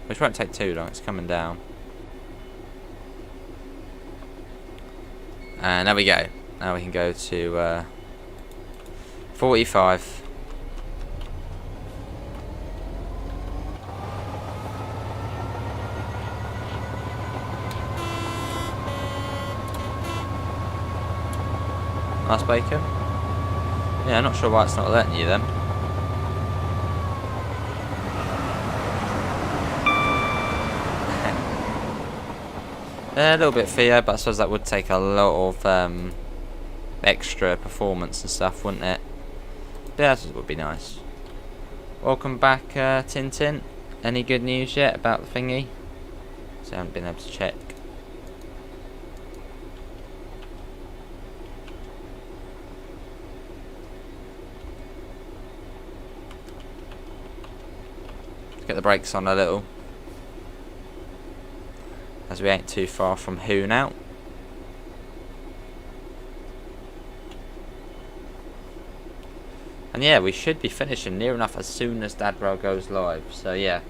S1: Which won't take too long, it's coming down. And there we go. Now we can go to 45. Nice bacon. Yeah, I'm not sure why it's not letting you then. A little bit fear, but I suppose that would take a lot of extra performance and stuff, wouldn't it? Yeah, that would be nice. Welcome back, Tintin. Any good news yet about the thingy? So I haven't been able to check. Get the brakes on a little, as we ain't too far from who now. And yeah, we should be finishing near enough as soon as Dadrail goes live. So yeah,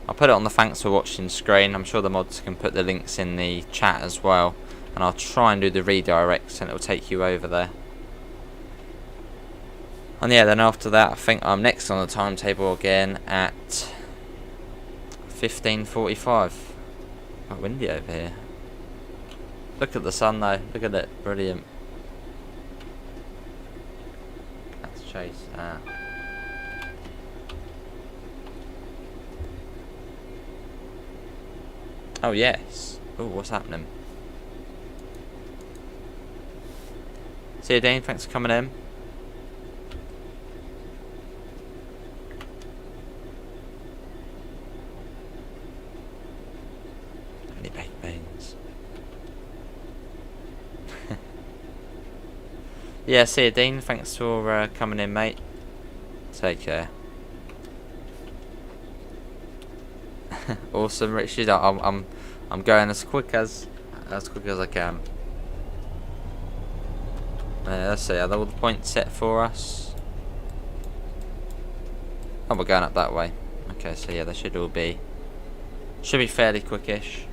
S1: I'll put it on the thanks for watching screen. I'm sure the mods can put the links in the chat as well, and I'll try and do the redirects and it'll take you over there. And yeah, then after that I think I'm next on the timetable again at 15:45. Quite windy over here. Look at the sun though, look at it, brilliant. Let's chase. Oh yes. Oh, what's happening? See you, Dean, thanks for coming in. Baked beans. Yeah, see you, Dean. Thanks for coming in, mate. Take care. Awesome, Richard. I'm going as quick as I can. Let's see. Are all the points set for us? Oh, we're going up that way. Okay, so yeah, they should all be. Should be fairly quickish.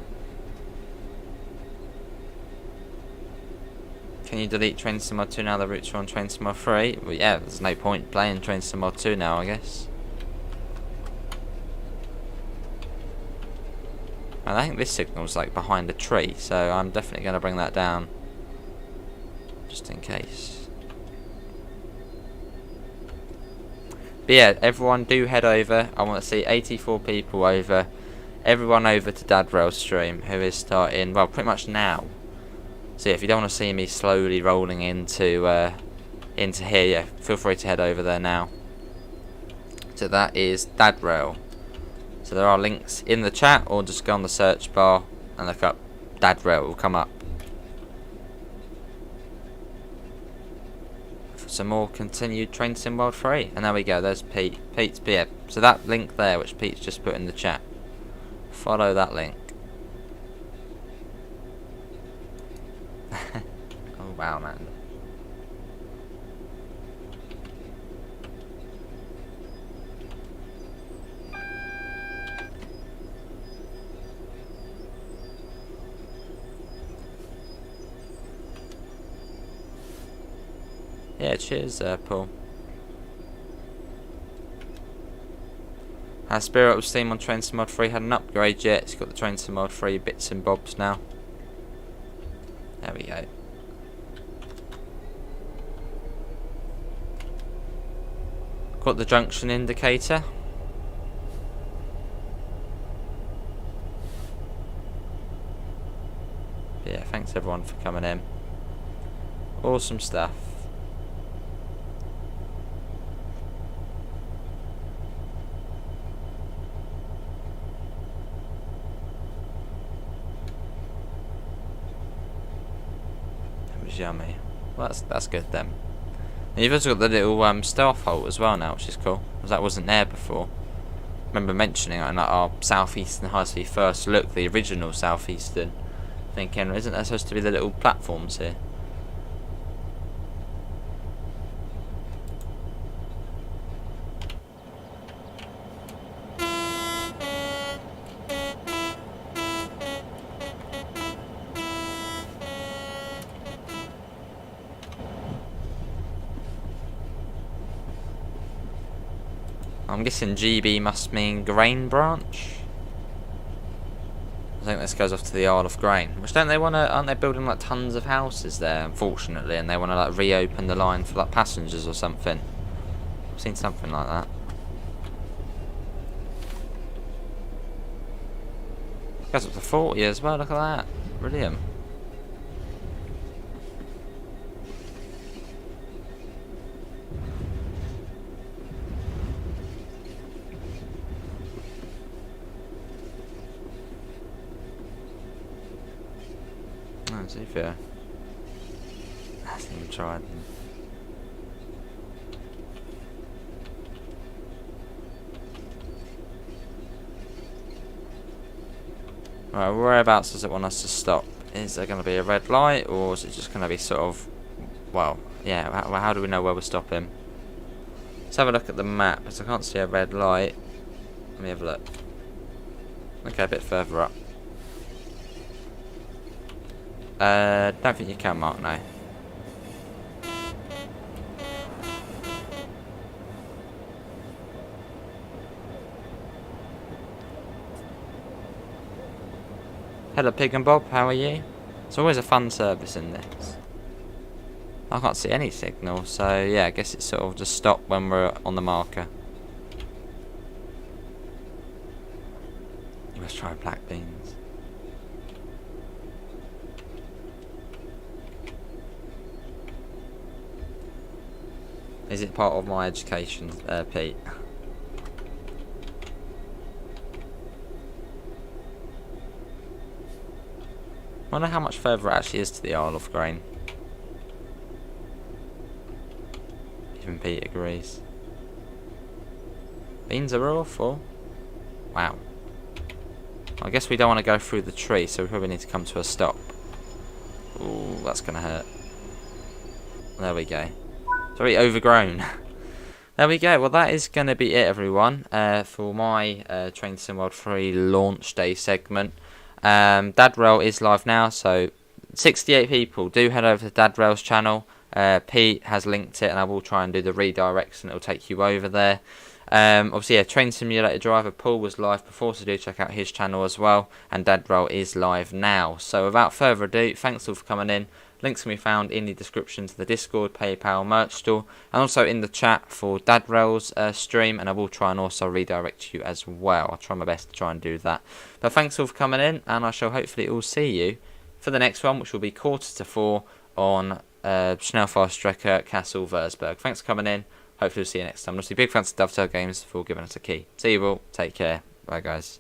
S1: Can you delete Train Sim Mod 2 now the routes are on Train Sim Mod 3? Well, yeah, there's no point playing Train Sim Mod 2 now, I guess. And I think this signal's like behind a tree, so I'm definitely going to bring that down. Just in case. But yeah, everyone do head over. I want to see 84 people over. Everyone over to Dadrail's stream, who is starting, well, pretty much now. So yeah, if you don't want to see me slowly rolling into here, yeah, feel free to head over there now. So that is Dadrail. So there are links in the chat, or just go on the search bar and look up Dadrail, it will come up. For some more continued Train Sim World 3. And there we go, there's Pete. Pete's yeah. So that link there, which Pete's just put in the chat, follow that link. Oh wow, man. Yeah, cheers, Paul. Has Spirit of Steam on Train Sim Mod 3 had an upgrade yet? It's got the Train Sim Mod 3 bits and bobs now. There we go. Got the junction indicator. Thanks everyone for coming in. Awesome stuff. It was yummy. Well, that's good then. And you've also got the little staff hole as well now, which is cool, because that wasn't there before. I remember mentioning it in like, our Southeastern High Speed first look, the original Southeastern, thinking, isn't there supposed to be the little platforms here? I'm guessing GB must mean grain branch. I think this goes off to the Isle of Grain. Which don't they want to? Aren't they building like tons of houses there? Unfortunately, and they want to like reopen the line for like passengers or something. I've seen something like that. Goes up to 40 as well. Look at that. Brilliant. Oh, to be fair, I haven't even tried them. Right, whereabouts does it want us to stop? Is there going to be a red light, or is it just going to be sort of, well, yeah, how do we know where we're stopping? Let's have a look at the map, because I can't see a red light. Let me have a look. Okay, a bit further up. Don't think you can, Mark, no. Hello Pig and Bob, how are you? It's always a fun service in this. I can't see any signal, so yeah, I guess it's sort of just stop when we're on the marker. You must try black beans. Is it part of my education, Pete? I wonder how much further it actually is to the Isle of Grain. Even Pete agrees. Beans are awful. Wow. I guess we don't want to go through the tree, so we probably need to come to a stop. Ooh, that's going to hurt. There we go. It's very overgrown. There we go. Well, that is going to be it, everyone, for my Train Sim World 3 launch day segment. Dadrail is live now, so 68 people. Do head over to Dadrail's channel. Pete has linked it, and I will try and do the redirects, and it'll take you over there. Obviously, yeah, Train Simulator driver Paul was live before, so do check out his channel as well. And Dadrail is live now. So without further ado, thanks all for coming in. Links can be found in the description to the Discord, PayPal, merch store, and also in the chat for Dadrail's stream, and I will try and also redirect you as well. I'll try my best to try and do that. But thanks all for coming in, and I shall hopefully all see you for the next one, which will be 3:45 on Schnellfahrstrecke Castle Würzburg. Thanks for coming in. Hopefully we'll see you next time. Obviously, big thanks to Dovetail Games for giving us a key. See you all. Take care. Bye, guys.